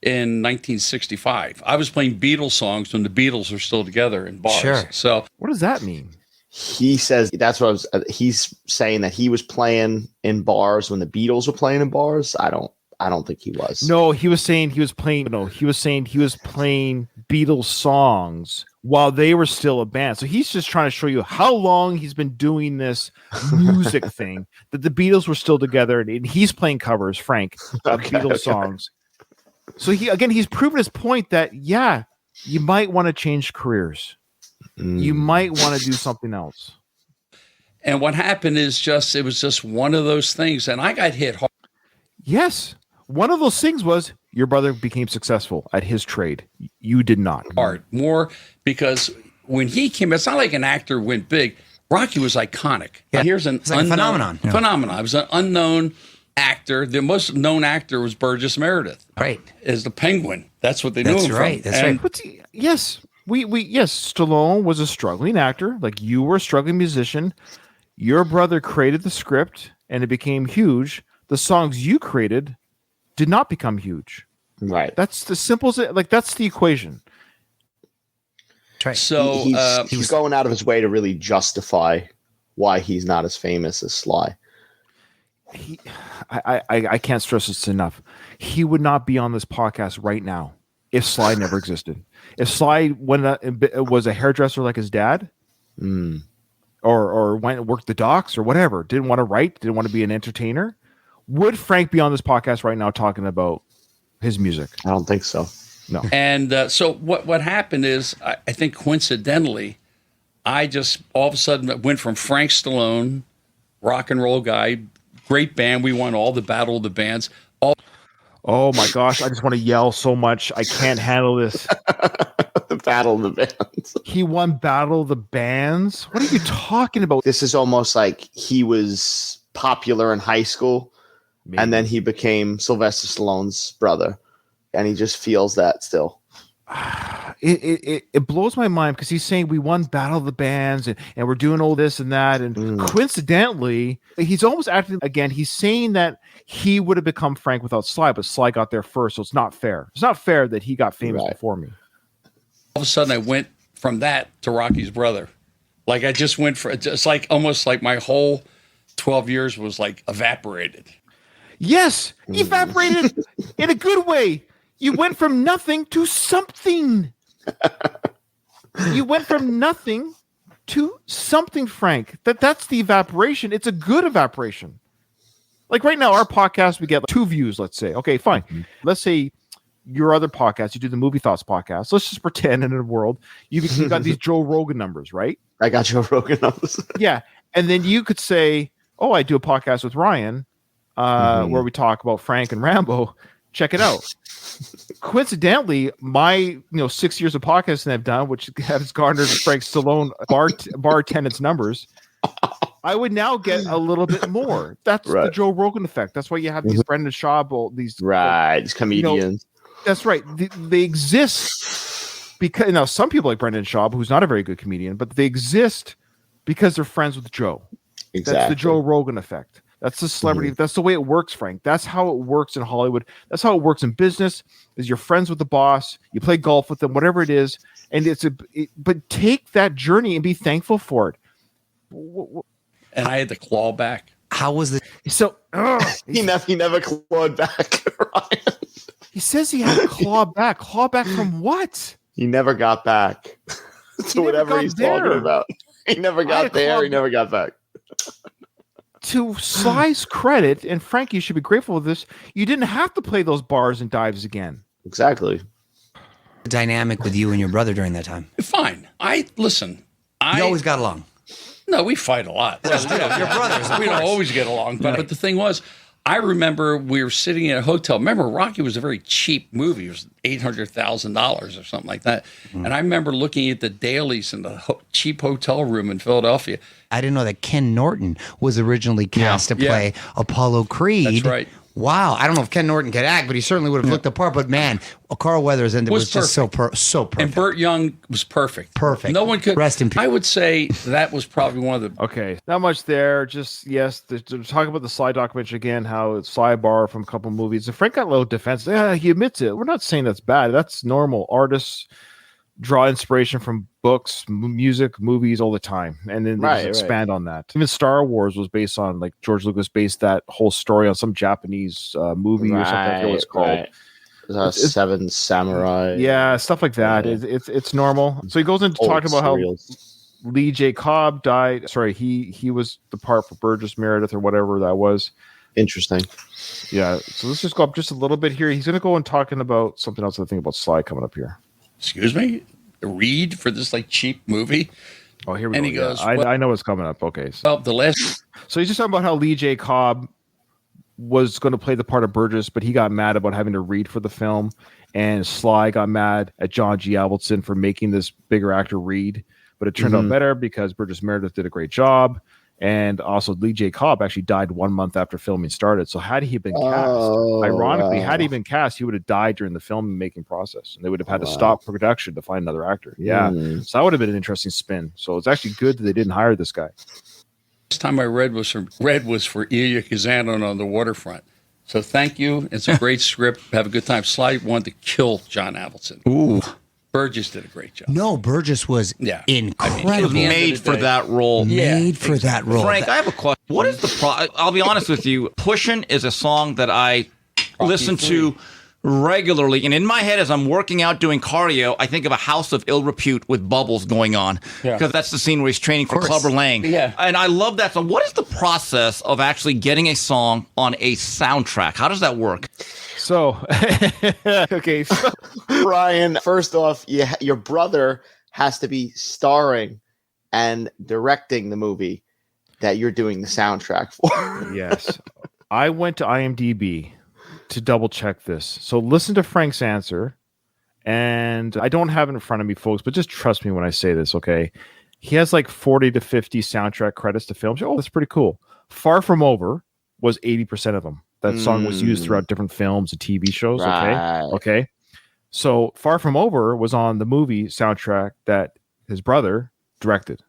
In 1965, I was playing Beatles songs when the Beatles were still together in bars. Sure. So what does that mean? He says that's what he's saying, that he was playing in bars when the Beatles were playing in bars. I don't think he was. No, he was saying he was playing Beatles songs while they were still a band. So he's just trying to show you how long he's been doing this music thing, that the Beatles were still together, and he's playing covers, Frank, of Beatles songs. So he's proven his point that, yeah, you might want to change careers. You might want to do something else. And what happened is it was just one of those things. And I got hit hard. Yes. One of those things was your brother became successful at his trade. You did not. More because when he came, it's not like an actor went big. Rocky was iconic. Yeah. Here's an It's like unknown phenomenon. It was an unknown actor. The most known actor was Burgess Meredith. Right. As the Penguin. That's what they knew him from. That's right. But yes. Yes, Stallone was a struggling actor. Like, you were a struggling musician. Your brother created the script and it became huge. The songs you created did not become huge. Right. That's the simple, that's the equation. Right. So he's going out of his way to really justify why he's not as famous as Sly. I can't stress this enough. He would not be on this podcast right now if Sly never existed. If Sly was a hairdresser like his dad, or went and worked the docks or whatever, didn't want to write, didn't want to be an entertainer, would Frank be on this podcast right now talking about his music? I don't think so. No. And so what happened is, I think coincidentally, I just all of a sudden went from Frank Stallone, rock and roll guy, great band. We won all the Battle of the Bands. Oh my gosh, I just want to yell so much. I can't handle this. The Battle of the Bands. He won Battle of the Bands? What are you talking about? This is almost like he was popular in high school, and then he became Sylvester Stallone's brother, and he just feels that still. It blows my mind because he's saying we won Battle of the Bands and we're doing all this and that. And coincidentally, he's almost acting again. He's saying that he would have become Frank without Sly, but Sly got there first. So it's not fair. It's not fair that he got famous before me. All of a sudden I went from that to Rocky's brother. Like I just went for, it's like almost like my whole 12 years was like evaporated. Yes, evaporated in a good way. You went from nothing to something. You went from nothing to something, Frank. That's the evaporation. It's a good evaporation. Like right now, our podcast, we get 2 views, let's say. Okay, fine. Let's say your other podcast, you do the Movie Thoughts podcast. Let's just pretend in a world you got these Joe Rogan numbers, right? I got Joe Rogan numbers. Yeah. And then you could say, oh, I do a podcast with Ryan where we talk about Frank and Rambo. Check it out. Coincidentally, my 6 years of podcasting I've done, which has garnered Frank Stallone bar attendance numbers, I would now get a little bit more. That's the Joe Rogan effect. That's why you have these Brendan Schaub, these these comedians. That's right. They exist because some people like Brendan Schaub, who's not a very good comedian, but they exist because they're friends with Joe. Exactly. That's the Joe Rogan effect. That's the celebrity. That's the way it works, Frank. That's how it works in Hollywood. That's how it works in business. Is you're friends with the boss, you play golf with them, whatever it is, and but take that journey and be thankful for it. And I had to claw back. How was the So he never clawed back. Ryan. he says he had to claw back. Claw back from what? He never got back to whatever he's talking about. He never got there. He never got back. To Sly's credit, and Frank, you should be grateful for this, you didn't have to play those bars and dives again. Exactly. dynamic with you and your brother during that time? Fine. You always got along. No, we fight a lot. Well, your brothers. We don't always get along. But the thing was, I remember we were sitting in a hotel. Remember, Rocky was a very cheap movie. It was $800,000 or something like that. And I remember looking at the dailies in the cheap hotel room in Philadelphia. I didn't know that Ken Norton was originally cast to play Apollo Creed. That's right. Wow. I don't know if Ken Norton could act, but he certainly would have looked the part. But man, Carl Weathers was just so perfect. And Burt Young was perfect. Perfect. No one could. Rest in peace. I would say that was probably one of the. Okay, not much there. Just yes, to talk about the Sly documentary again. How it's Sly borrowed from a couple movies. And Frank got a little defensive. Yeah, he admits it. We're not saying that's bad. That's normal. Artists draw inspiration from books, music, movies all the time, and then they just expand on that. Even Star Wars was based on, like, George Lucas based that whole story on some Japanese movie or something. I forget what it's called. Seven Samurai. Yeah, stuff like that. It's normal. So he goes into talking about how Lee J. Cobb died. Sorry, he was the part for Burgess Meredith or whatever that was. Interesting. Yeah. So let's just go up just a little bit here. He's going to go and talking about something else. I think about Sly coming up here. Excuse me? Read for this like cheap movie? Oh, here we go. And he goes, I know what's coming up. Okay. So. Well, the last. So he's just talking about how Lee J. Cobb was going to play the part of Burgess, but he got mad about having to read for the film. And Sly got mad at John G. Avildsen for making this bigger actor read. But it turned out better because Burgess Meredith did a great job. And also, Lee J. Cobb actually died 1 month after filming started. So had he been cast, ironically, had he been cast, he would have died during the filmmaking process. And they would have had to stop production to find another actor. Yeah. So that would have been an interesting spin. So it's actually good that they didn't hire this guy. Last time I read was for Ilya Kazan on the Waterfront. So thank you. It's a great script. Have a good time. Sly wanted to kill John Avildsen. Ooh. Burgess did a great job. No, Burgess was incredible. He was made for that role. Made for that role. Frank, I have a question. What is the I'll be honest with you. Pushin' is a song that I listen to regularly. And in my head, as I'm working out doing cardio, I think of a house of ill repute with bubbles going on. Because that's the scene where he's training for Clubber Lang. Yeah. And I love that song. What is the process of actually getting a song on a soundtrack? How does that work? So, okay. So, Ryan, first off, your brother has to be starring and directing the movie that you're doing the soundtrack for. Yes. I went to IMDb to double check this. So listen to Frank's answer. And I don't have it in front of me, folks, but just trust me when I say this, okay? He has like 40 to 50 soundtrack credits to films. Oh, that's pretty cool. Far From Over was 80% of them. That song was used throughout different films and TV shows. Okay. So Far From Over was on the movie soundtrack that his brother directed.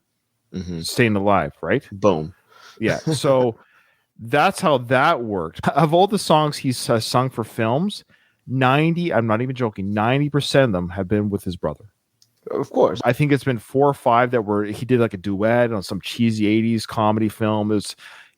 Staying Alive, right? Boom. Yeah. So that's how that worked. Of all the songs he's sung for films, 90, I'm not even joking, 90% of them have been with his brother. Of course. I think it's been 4 or 5 that were, he did like a duet on some cheesy 80s comedy film.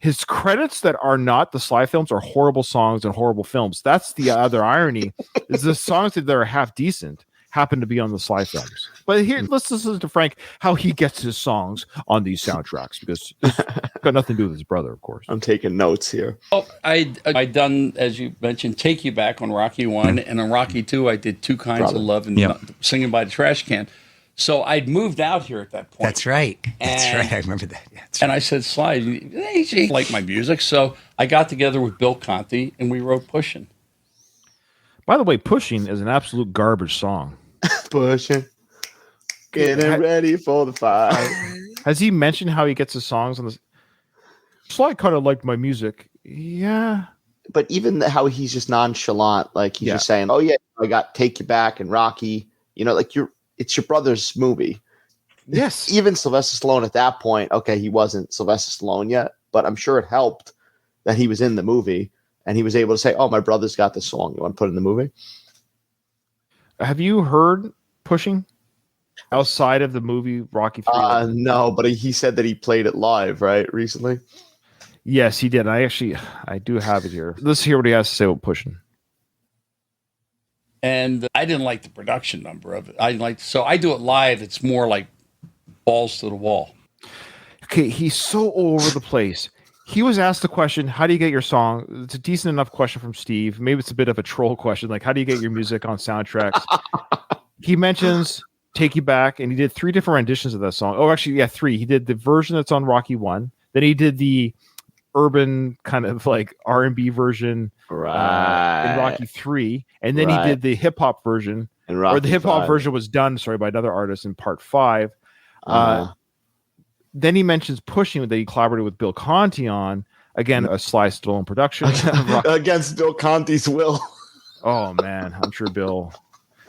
His credits that are not the Sly films are horrible songs and horrible films. That's the other irony, is the songs that are half decent happen to be on the Sly films. But here, let's listen to Frank, how he gets his songs on these soundtracks, because it's got nothing to do with his brother, of course. I'm taking notes here. Oh, I done, as you mentioned, Take You Back on Rocky 1, and on Rocky 2, I did Two Kinds of Love and Singing by the Trash Can. So I'd moved out here at that point. That's right. That's right. I remember that. Yeah, and I said, Sly, he liked my music. So I got together with Bill Conti and we wrote Pushin'. By the way, Pushing is an absolute garbage song. Pushing. Getting ready for the fight. Has he mentioned how he gets his songs on this? Sly kind of liked my music. Yeah. But even how he's just nonchalant, like he's just saying, oh yeah, I got Take You Back and Rocky, like it's your brother's movie. Yes. Even Sylvester Stallone at that point, okay, he wasn't Sylvester Stallone yet, but I'm sure it helped that he was in the movie, and he was able to say, "Oh, my brother's got this song. You want to put it in the movie?" Have you heard Pushing outside of the movie Rocky 3? No, but he said that he played it live, right, recently. Yes, he did. I do have it here. Let's hear what he has to say about Pushing. And I didn't like the production number of it. So I do it live. It's more like balls to the wall. Okay, he's so all over the place. He was asked the question, how do you get your song? It's a decent enough question from Steve. Maybe it's a bit of a troll question, like how do you get your music on soundtracks? He mentions Take You Back, and he did 3 different renditions of that song. Oh, actually, yeah, 3. He did the version that's on Rocky 1. Then he did the urban kind of like R&B version in Rocky 3. And then he did the hip-hop version. Or the hip-hop version was done, by another artist in part 5. Then he mentions Pushing that he collaborated with Bill Conti on. Again, a Sly Stallone production. Against Bill Conti's will. Oh, man. I'm sure Bill...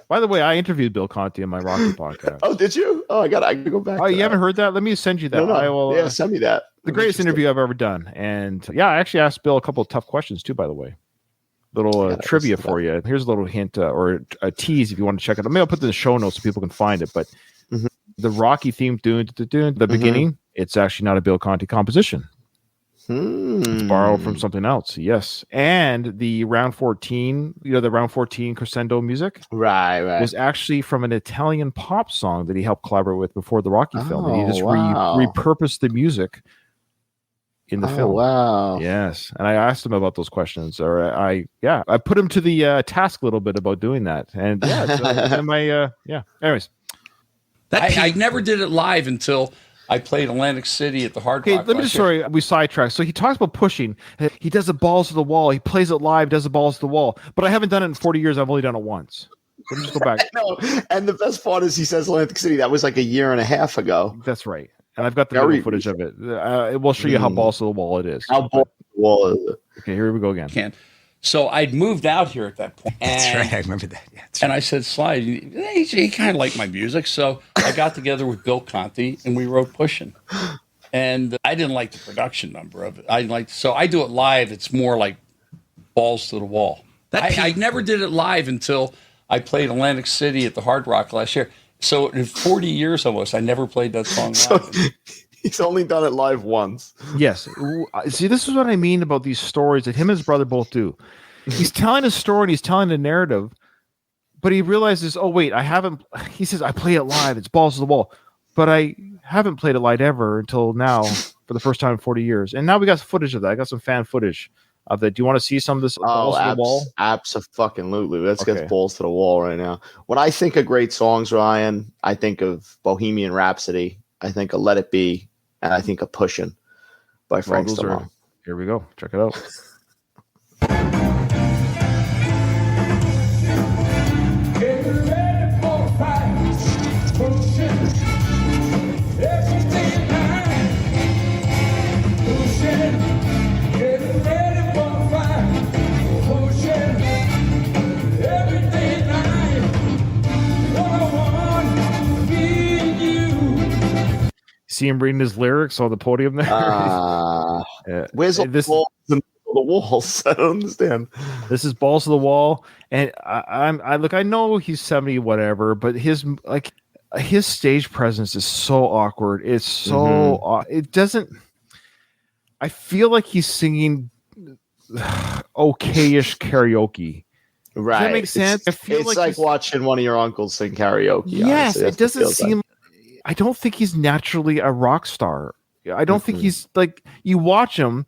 By the way, I interviewed Bill Conti on my Rocky podcast. Oh, did you? Oh, I gotta go back. Oh, you haven't heard that? Let me send you that. No. I will, yeah, send me that. The greatest interview I've ever done. And yeah, I actually asked Bill a couple of tough questions too, by the way. Little trivia for you. Here's a little hint or a tease if you want to check it out. Maybe I'll put it in the show notes so people can find it. But the Rocky theme, the beginning, it's actually not a Bill Conti composition. It's borrowed from something else. Yes. And the round 14, the round 14 crescendo music right was actually from an Italian pop song that he helped collaborate with before the Rocky film. And he just repurposed the music in the film. Wow. Yes. And I asked him about those questions, or I put him to the task a little bit about doing that. And anyways, I never did it live until I played Atlantic City at the Hard Rock. Let me just, we sidetracked. So he talks about Pushing. He does the balls to the wall. He plays it live, does the balls to the wall. But I haven't done it in 40 years. I've only done it once. Let me just go back. No, and the best part is he says Atlantic City. That was like a year and a half ago. That's right. And I've got the video footage of it. It will show you how balls to the wall it is. How balls to the wall is it? Okay, here we go again. So I'd moved out here at that point. That's right. I remember that. Yeah, and I said, Sly, he kind of liked my music. So I got together with Bill Conti and we wrote Pushing. And I didn't like the production number of it. So I do it live. It's more like balls to the wall. I never did it live until I played Atlantic City at the Hard Rock last year. So in 40 years almost, I never played that song live. So he's only done it live once. Yes. See, this is what I mean about these stories that him and his brother both do. He's telling a story and he's telling a narrative, but he realizes, oh, wait, he says, I play it live. It's balls to the wall. But I haven't played it live ever until now for the first time in 40 years. And now we got footage of that. I got some fan footage of that. Do you want to see some of this balls to the wall? Absolutely. Let's get balls to the wall right now. When I think of great songs, Ryan, I think of Bohemian Rhapsody. I think of Let It Be. And I think of Pushing by Frank Stallone. Here we go. Check it out. See him reading his lyrics on the podium there. Where's the walls? I don't understand. This is balls to the wall, and I know he's 70 whatever, but his stage presence is so awkward. It's so it doesn't. I feel like he's singing okayish karaoke. Right. Does that make sense? It's like watching one of your uncles sing karaoke. Yes, it doesn't seem. I don't think he's naturally a rock star. I don't think he's like, you watch him.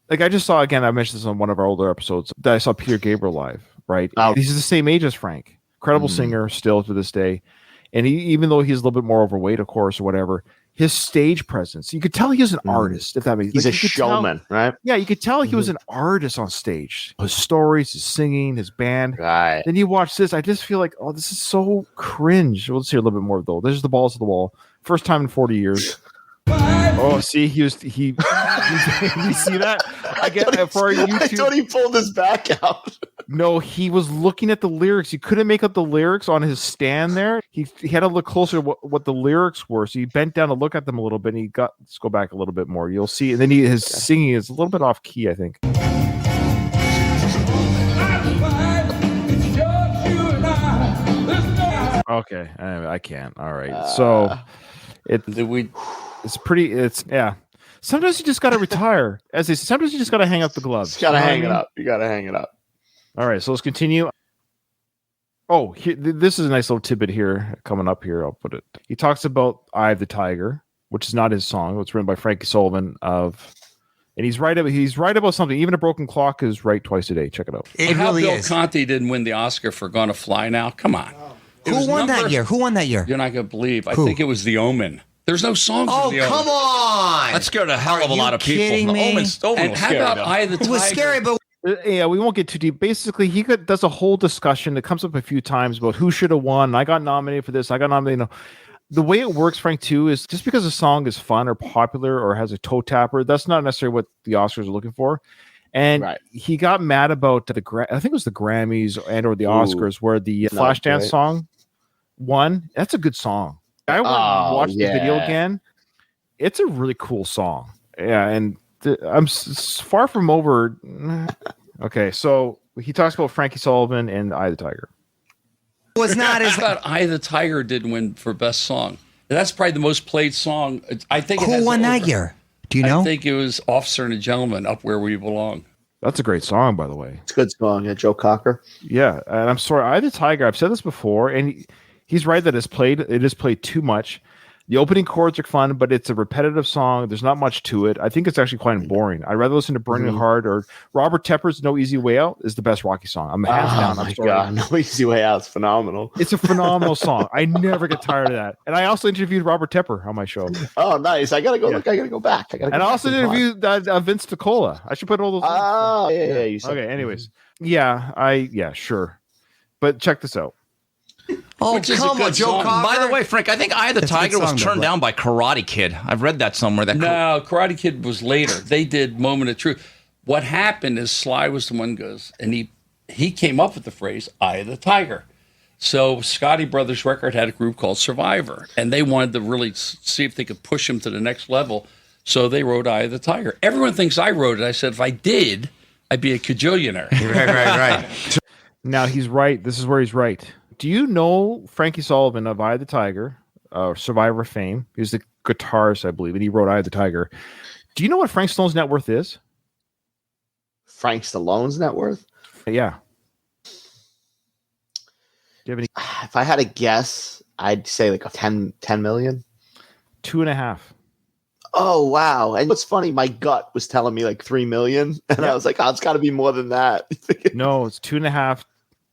Like I just saw, again, I mentioned this on one of our older episodes, that I saw Peter Gabriel live, right? He's the same age as Frank. Incredible singer still to this day. And even though he's a little bit more overweight, of course, or whatever, his stage presence, you could tell he was an artist, if that makes sense. He's a showman, right? Yeah, you could tell he was an artist on stage. His stories, his singing, his band. Right. Then you watch this, I just feel like, oh, this is so cringe. We'll see a little bit more, though. There's the balls to the wall. First time in 40 years. Oh, see, you see that? Again, for our YouTube. I thought he pulled his back out. No, he was looking at the lyrics. He couldn't make out the lyrics on his stand there. He had to look closer to what the lyrics were. So he bent down to look at them a little bit. And let's go back a little bit more. You'll see. And then his singing is a little bit off key, I think. Okay, I can't. All right. So it's pretty. Yeah. Sometimes you just got to retire. As they say, sometimes you just got to hang up the gloves. You got to hang it up. You got to hang it up. All right, so let's continue. Oh, this is a nice little tidbit here coming up here. I'll put it. He talks about "Eye of the Tiger," which is not his song. It's written by Frankie Sullivan and he's right about something. Even a broken clock is right twice a day. Check it out. It How really Bill is. Conti didn't win the Oscar for "Gonna Fly Now"? Come on. Who won that year? You're not going to believe. I think it was The Omen. There's no songs. Oh, in the come Omen. on! That scared a hell of a lot of people. kidding me? Omen And was how scary, about though. "Eye of the Tiger"? It was scary, but Yeah, we won't get too deep. Basically, does a whole discussion that comes up a few times about who should have won. I got nominated for this. I got nominated. No. The way it works, Frank, too, is just because a song is fun or popular or has a toe tapper, that's not necessarily what the Oscars are looking for. And he got mad about I think it was the Grammys or the Oscars where the Flashdance song won. That's a good song. I went and watched the video again. It's a really cool song. Yeah, and I'm far from over. Okay, so he talks about Frankie Sullivan and "Eye of the Tiger." was not as. How about "Eye of the Tiger" didn't win for best song? That's probably the most played song. I think. Who won that year? Do you know? I think it was "Officer and a Gentleman," "Up Where We Belong." That's a great song, by the way. It's a good song. Yeah, Joe Cocker. Yeah, and I'm sorry, "Eye of the Tiger." I've said this before, and he's right that it is played too much. The opening chords are fun, but it's a repetitive song. There's not much to it. I think it's actually quite boring. I'd rather listen to "Burning Heart" or Robert Tepper's "No Easy Way Out" is the best Rocky song. I'm hands down. Oh my God, "No Easy Way Out" is phenomenal. It's a phenomenal song. I never get tired of that. And I also interviewed Robert Tepper on my show. Oh, nice. I gotta go look. I gotta go back. And I also interviewed Vince DiCola. I should put all those. Oh, yeah. You said okay. Anyways, sure. But check this out. Oh, Which is a come good on, Joe song. Cocker. By the way, Frank, I think "Eye of the That's a good Tiger" was song, turned though. down by Karate Kid. I've read that somewhere. No, Karate Kid was later. They did "Moment of Truth." What happened is Sly was the one who goes, and he came up with the phrase "Eye of the Tiger." So Scotty Brothers Record had a group called Survivor, and they wanted to really see if they could push him to the next level. So they wrote "Eye of the Tiger." Everyone thinks I wrote it. I said if I did, I'd be a cajillionaire. Right. Now he's right. This is where he's right. Do you know Frankie Sullivan of "Eye of the Tiger," Survivor fame? He was the guitarist, I believe, and he wrote "Eye of the Tiger." Do you know what Frank Stallone's net worth is? Frank Stallone's net worth? Yeah. Do you have any? If I had a guess, I'd say like 10 million. 2.5. Oh, wow. And what's funny, my gut was telling me like 3 million. And I was like, it's got to be more than that. No, it's 2.5.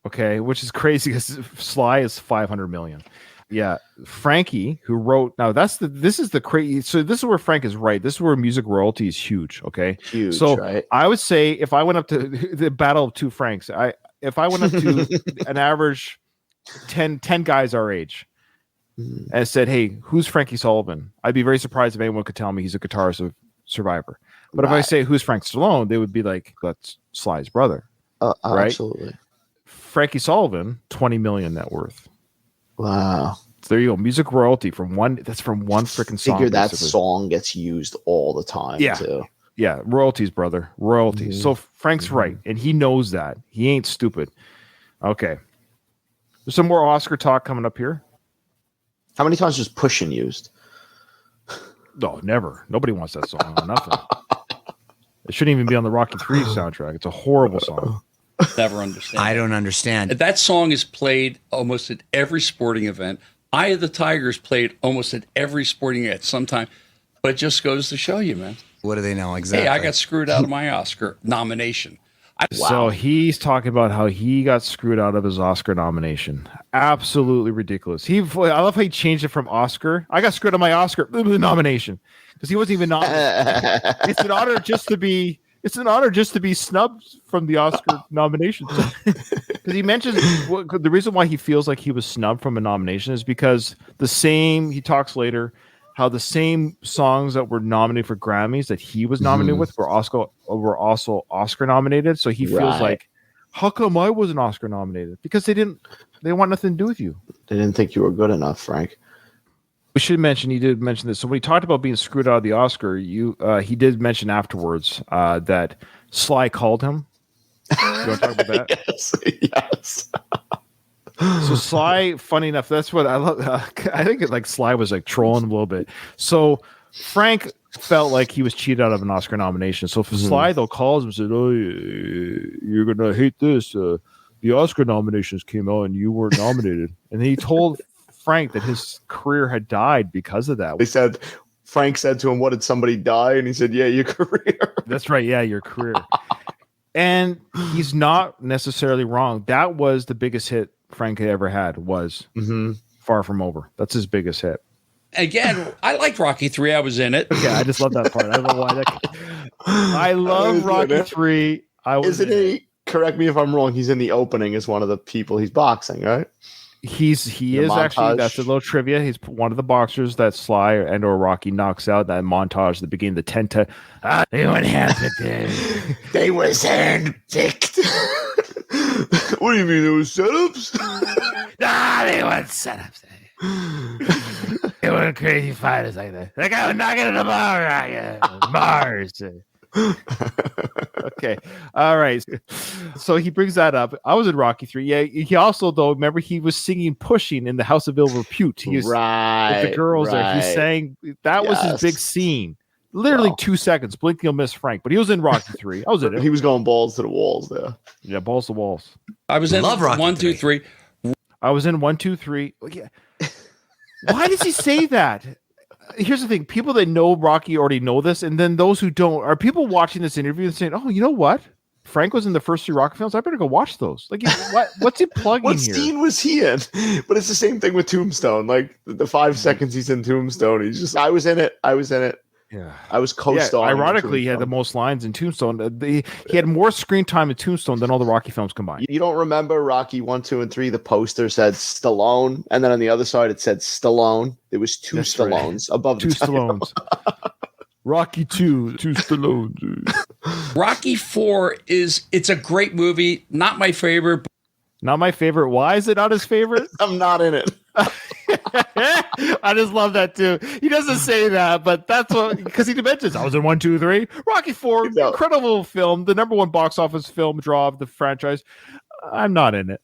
Okay, which is crazy because Sly is 500 million. Yeah, Frankie, who wrote this is the crazy. So this is where Frank is right. This is where music royalty is huge. Okay, huge. So right? I would say if I went up to the battle of two Franks, if I went up to an average 10 guys our age and said, "Hey, who's Frankie Sullivan?" I'd be very surprised if anyone could tell me he's a guitarist of Survivor. But if I say who's Frank Stallone, they would be like, "That's Sly's brother." Right? Absolutely. Frankie Sullivan, 20 million net worth. Wow. So there you go. Music royalty from one freaking song. Figure that basically. song gets used all the time too. Yeah, royalties, brother. Royalties. So Frank's right, and he knows that. He ain't stupid. Okay. There's some more Oscar talk coming up here. How many times was "Pushin'" used? No, never. Nobody wants that song. Nothing. It shouldn't even be on the Rocky III soundtrack. It's a horrible song. Never understand. I don't understand. That song is played almost at every sporting event. "Eye of the Tiger" is played almost at every sporting event sometime. But it just goes to show you, man. What do they know exactly? Hey, I got screwed out of my Oscar nomination. So he's talking about how he got screwed out of his Oscar nomination. Absolutely ridiculous. I love how he changed it from Oscar. I got screwed out of my Oscar nomination because he wasn't even nominated. It's an honor just to be snubbed from the Oscar nomination. Because he mentions the reason why he feels like he was snubbed from a nomination is because he talks later how the same songs that were nominated for Grammys that he was nominated with were also Oscar nominated. So he feels like How come I wasn't Oscar nominated? Because they want nothing to do with you. They didn't think you were good enough, Frank. We should mention, he did mention this. So when he talked about being screwed out of the Oscar, he did mention afterwards that Sly called him. You want to talk about that? Yes. So Sly, funny enough, that's what I love. I think Sly was like trolling a little bit. So Frank felt like he was cheated out of an Oscar nomination. So for Sly, they'll call him and said, "Oh, you're gonna hate this. The Oscar nominations came out and you weren't nominated." And he told Frank that his career had died because of that. Frank said to him, "What, did somebody die?" And he said, "Yeah, your career." That's right. Yeah, your career. And he's not necessarily wrong. That was the biggest hit Frank had ever had, was Far From Over. That's his biggest hit. Again, I liked Rocky 3. I was in it. Yeah, I just love that part. I don't know why. I love Rocky 3. Isn't he? Correct me if I'm wrong. He's in the opening as one of the people he's boxing, right? He is montage. Actually. That's a little trivia. He's one of the boxers that Sly and or Rocky knocks out. That montage at the beginning, the 10 to they went handpicked. They was handpicked. What do you mean? There was setups? Nah, they weren't setups. They weren't crazy fighters like that. Like I was knocking at the bar, Mars. Okay. All right. So he brings that up. I was in Rocky 3. Yeah. He also, though, remember he was singing Pushing in the House of Ill Repute. He was with the girls there. He sang, that was his big scene. Literally 2 seconds. Blink, you'll miss Frank. But he was in Rocky 3. I was in it. He was going balls to the walls there. Yeah, balls to walls. I was in Rocky 1, 2, 3. I was in 1, 2, 3. Yeah. Why does he say that? Here's the thing. People that know Rocky already know this. And then those who don't, are people watching this interview and saying, oh, you know what? Frank was in the first 3 Rocky films. I better go watch those. Like, what's he plugging what here? What scene was he in? But it's the same thing with Tombstone. Like the 5 seconds he's in Tombstone, he's just, I was in it. Yeah, I was co-starring. Yeah, ironically, he had the most lines in Tombstone. He had more screen time in Tombstone than all the Rocky films combined. You don't remember Rocky 1, 2, and 3? The poster said Stallone, and then on the other side it said Stallone. There was 2 Stallones above the 2 title. Stallones. Rocky 2, 2 Stallones. Rocky 4 it's a great movie. Not my favorite. Not my favorite. Why is it not his favorite? I'm not in it. I just love that too. He doesn't say that, but that's what, because he mentions I was in 1, 2, 3. Rocky 4, incredible film, the number 1 box office film draw of the franchise. I'm not in it.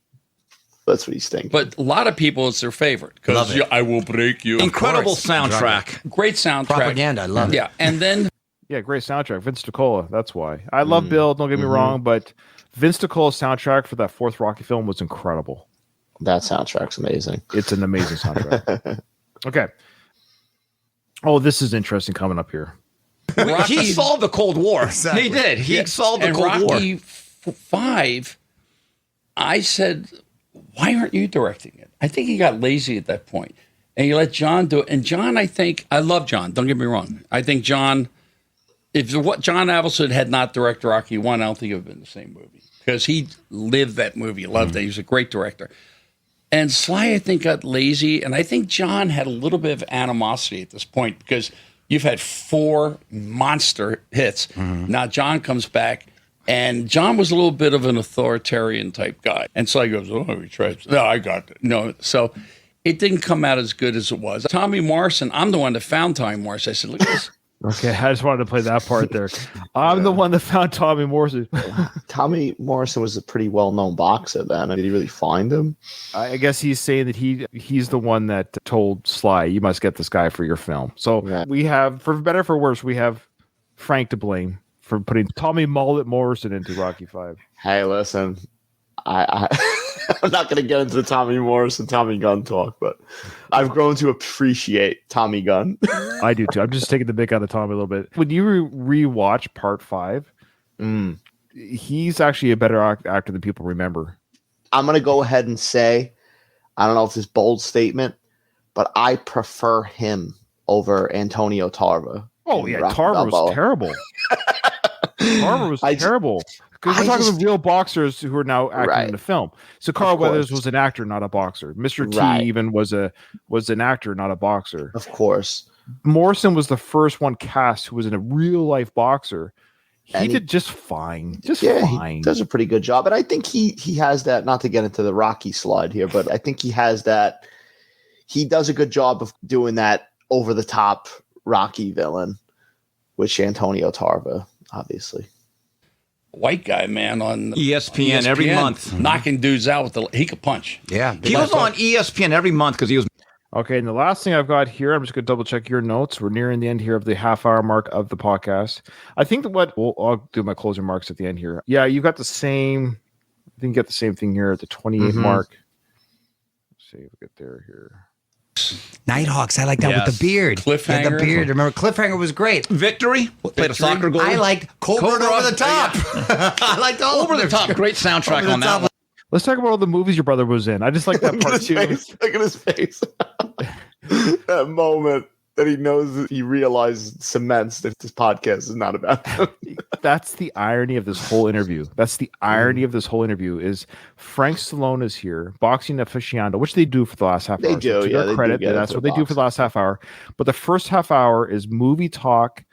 That's what he's thinking. But a lot of people, it's their favorite because I will break you. Incredible soundtrack. Great soundtrack. Propaganda. I love it. Yeah, and then great soundtrack. Vince DiCola. That's why I love Bill. Don't get me wrong, but Vince DiCola's soundtrack for that 4th Rocky film was incredible. That soundtrack's amazing. It's an amazing soundtrack. Okay. Oh, this is interesting coming up here. He solved the Cold War. Exactly. He did. He solved the Cold War. Rocky 5, I said, why aren't you directing it? I think he got lazy at that point. And you let John do it. And John, I love John. Don't get me wrong. I think John, if what John Avildsen had not directed Rocky 1, I don't think it would have been the same movie. Because he lived that movie, loved it. He was a great director. And Sly, I think, got lazy. And I think John had a little bit of animosity at this point because you've had 4 monster hits. Now John comes back, and John was a little bit of an authoritarian type guy. And Sly goes, oh, he tried. No, I got it. No. So it didn't come out as good as it was. Tommy Morrison, I'm the one that found Tommy Morrison. I said, look at this. Okay, I just wanted to play that part there. I'm the one that found Tommy Morrison. Tommy Morrison was a pretty well-known boxer then. Did he really find him? I guess he's saying that he's the one that told Sly, you must get this guy for your film. So we have, for better or for worse, we have Frank to blame for putting Tommy Mullet Morrison into Rocky 5. Hey, listen, I'm not going to get into the Tommy Morrison, Tommy Gunn talk, but I've grown to appreciate Tommy Gunn. I do too. I'm just taking the mick out of Tommy a little bit. When you rewatch Part 5, he's actually a better actor than people remember. I'm going to go ahead and say, I don't know if this is a bold statement, but I prefer him over Antonio Tarver. Oh, yeah. Tarver was terrible. Tarver was terrible. Because we're talking about real boxers who are now acting in the film. So Carl Weathers was an actor, not a boxer. Mr. T even was an actor, not a boxer. Of course. Morrison was the first one cast who was in a real life boxer. He did just fine. He does a pretty good job. And I think he has that, not to get into the Rocky slide here, but I think he has that. He does a good job of doing that over the top Rocky villain, which Antonio Tarver, obviously. White guy, man, on ESPN every month. Knocking dudes out with he could punch. Yeah. He was on ESPN every month because he was. Okay, and the last thing I've got here, I'm just going to double check your notes. We're nearing the end here of the half-hour mark of the podcast. I think I'll do my closing remarks at the end here. Yeah, you got the same. I think you got the same thing here at the 28 mark. Let's see if we get there here. Nighthawks, I like that with the beard. Cliffhanger. Yeah, the beard. Remember, Cliffhanger was great. Victory. Played a soccer goal. I liked Cobra Over the Top. I liked all Over the Top. Great soundtrack on that one. Let's talk about all the movies your brother was in. I just like that part too. Look at his face. That moment that he knows that he realizes cements that this podcast is not about him. That's the irony of this whole interview. Is Frank Stallone is here, boxing aficionado, which they do for the last half hour. They do, so to their credit, that's what they do for the last half hour. But the first half hour is movie talk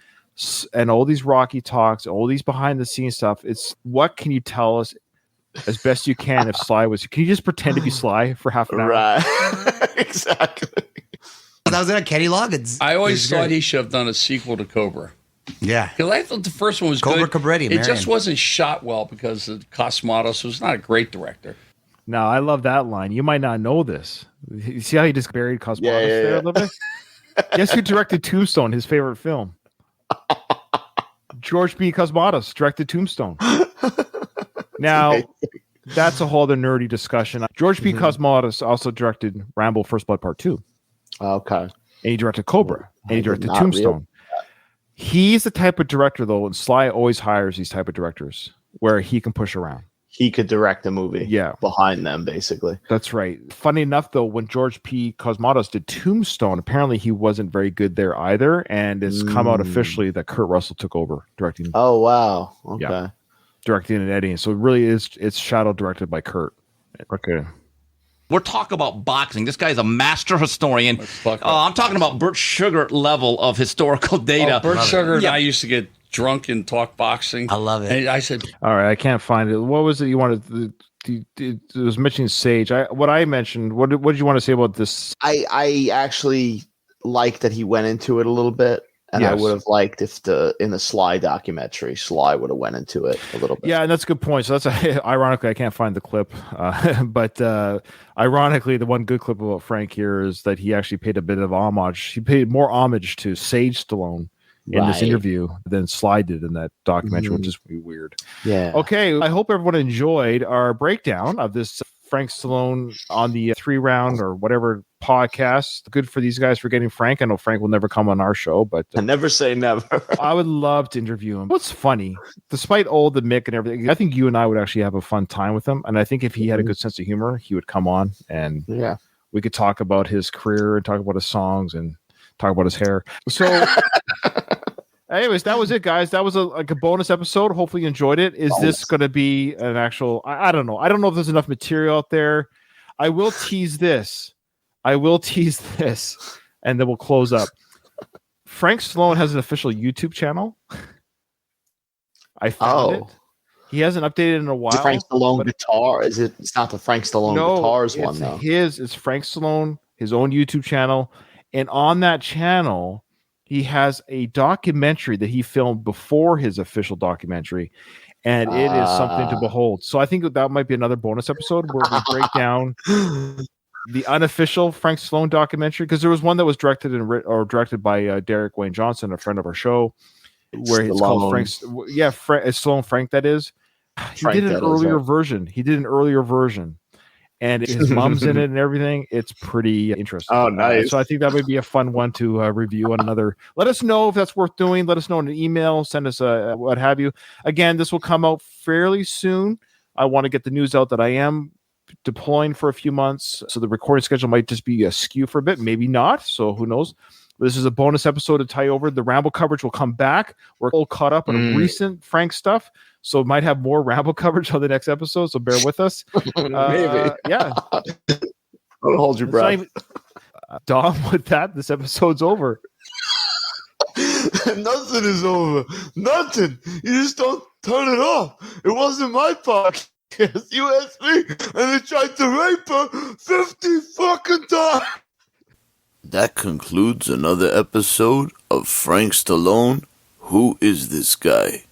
and all these Rocky talks, all these behind the scenes stuff. It's what can you tell us as best you can if Sly was? Can you just pretend to be Sly for half an hour? Right. Exactly. That was in Kenny Loggins. I always thought he should have done a sequel to Cobra. Yeah. Because I thought the first one was Cobra good. Cabretti, It just wasn't shot well because Cosmatos was not a great director. No, I love that line. You might not know this. You see how he just buried Cosmatos there a little bit? Guess who directed Tombstone, his favorite film? George B. Cosmatos directed Tombstone. Now, that's a whole other nerdy discussion. George B. Cosmatos also directed Rambo First Blood Part 2. Okay. And he directed Cobra. And he directed Tombstone. He's the type of director, though, and Sly always hires these type of directors where he can push around. He could direct a movie behind them, basically. That's right. Funny enough, though, when George P. Cosmatos did Tombstone, apparently he wasn't very good there either. And it's come out officially that Kurt Russell took over directing. Oh, wow. Okay. Yeah. Directing and editing. So it really it's shadow directed by Kurt. Okay. We're talking about boxing. This guy's a master historian. I'm talking about Burt Sugar level of historical data. Burt Sugar and I used to get drunk and talk boxing. I love it. And I said, all right, I can't find it. What was it you wanted? It was mentioning Sage. What I mentioned. What did you want to say about this? I actually like that he went into it a little bit. And I would have liked if in the Sly documentary, Sly would have went into it a little bit. Yeah, and that's a good point. So ironically, I can't find the clip. But ironically, the one good clip about Frank here is that he actually paid a bit of homage. He paid more homage to Sage Stallone in this interview than Sly did in that documentary, which is weird. Yeah. Okay, I hope everyone enjoyed our breakdown of this Frank Stallone on the 3-round or whatever podcast. Good for these guys for getting Frank. I know Frank will never come on our show, but I never say never. I would love to interview him. What's funny, despite all the Mick and everything, I think you and I would actually have a fun time with him. And I think if he had a good sense of humor, he would come on and we could talk about his career and talk about his songs and talk about his hair. So anyways, that was it, guys. That was a bonus episode. Hopefully you enjoyed it. Is this going to be an actual, I don't know. I don't know if there's enough material out there. I will tease this. And then we'll close up. Frank Stallone has an official YouTube channel. I found it. He hasn't updated in a while. Is it Frank Stallone guitar? Is it? It's not the Frank Stallone guitars one, though. It's Frank Stallone, his own YouTube channel. And on that channel, he has a documentary that he filmed before his official documentary. And it is something to behold. So I think that might be another bonus episode where we break down the unofficial Frank Stallone documentary, because there was one that was directed by Derek Wayne Johnson, a friend of our show, where it's called Frank's. Yeah, Stallone Frank. That is. He did an earlier version, and his mom's in it and everything. It's pretty interesting. Oh, nice! So I think that would be a fun one to review on another. Let us know if that's worth doing. Let us know in an email. Send us what have you. Again, this will come out fairly soon. I want to get the news out that I am deploying for a few months, so the recording schedule might just be askew for a bit, maybe not, so who knows. This is a bonus episode to tie over. The Rambo coverage will come back. We're all caught up on recent Frank stuff, so might have more Rambo coverage on the next episode, so bear with us. Maybe. Yeah. Don't hold your breath. Dom, with that, this episode's over. Nothing is over. Nothing. You just don't turn it off. It wasn't my podcast. You asked me, and they tried to rape her 50 fucking times. That concludes another episode of Frank Stallone, Who Is This Guy?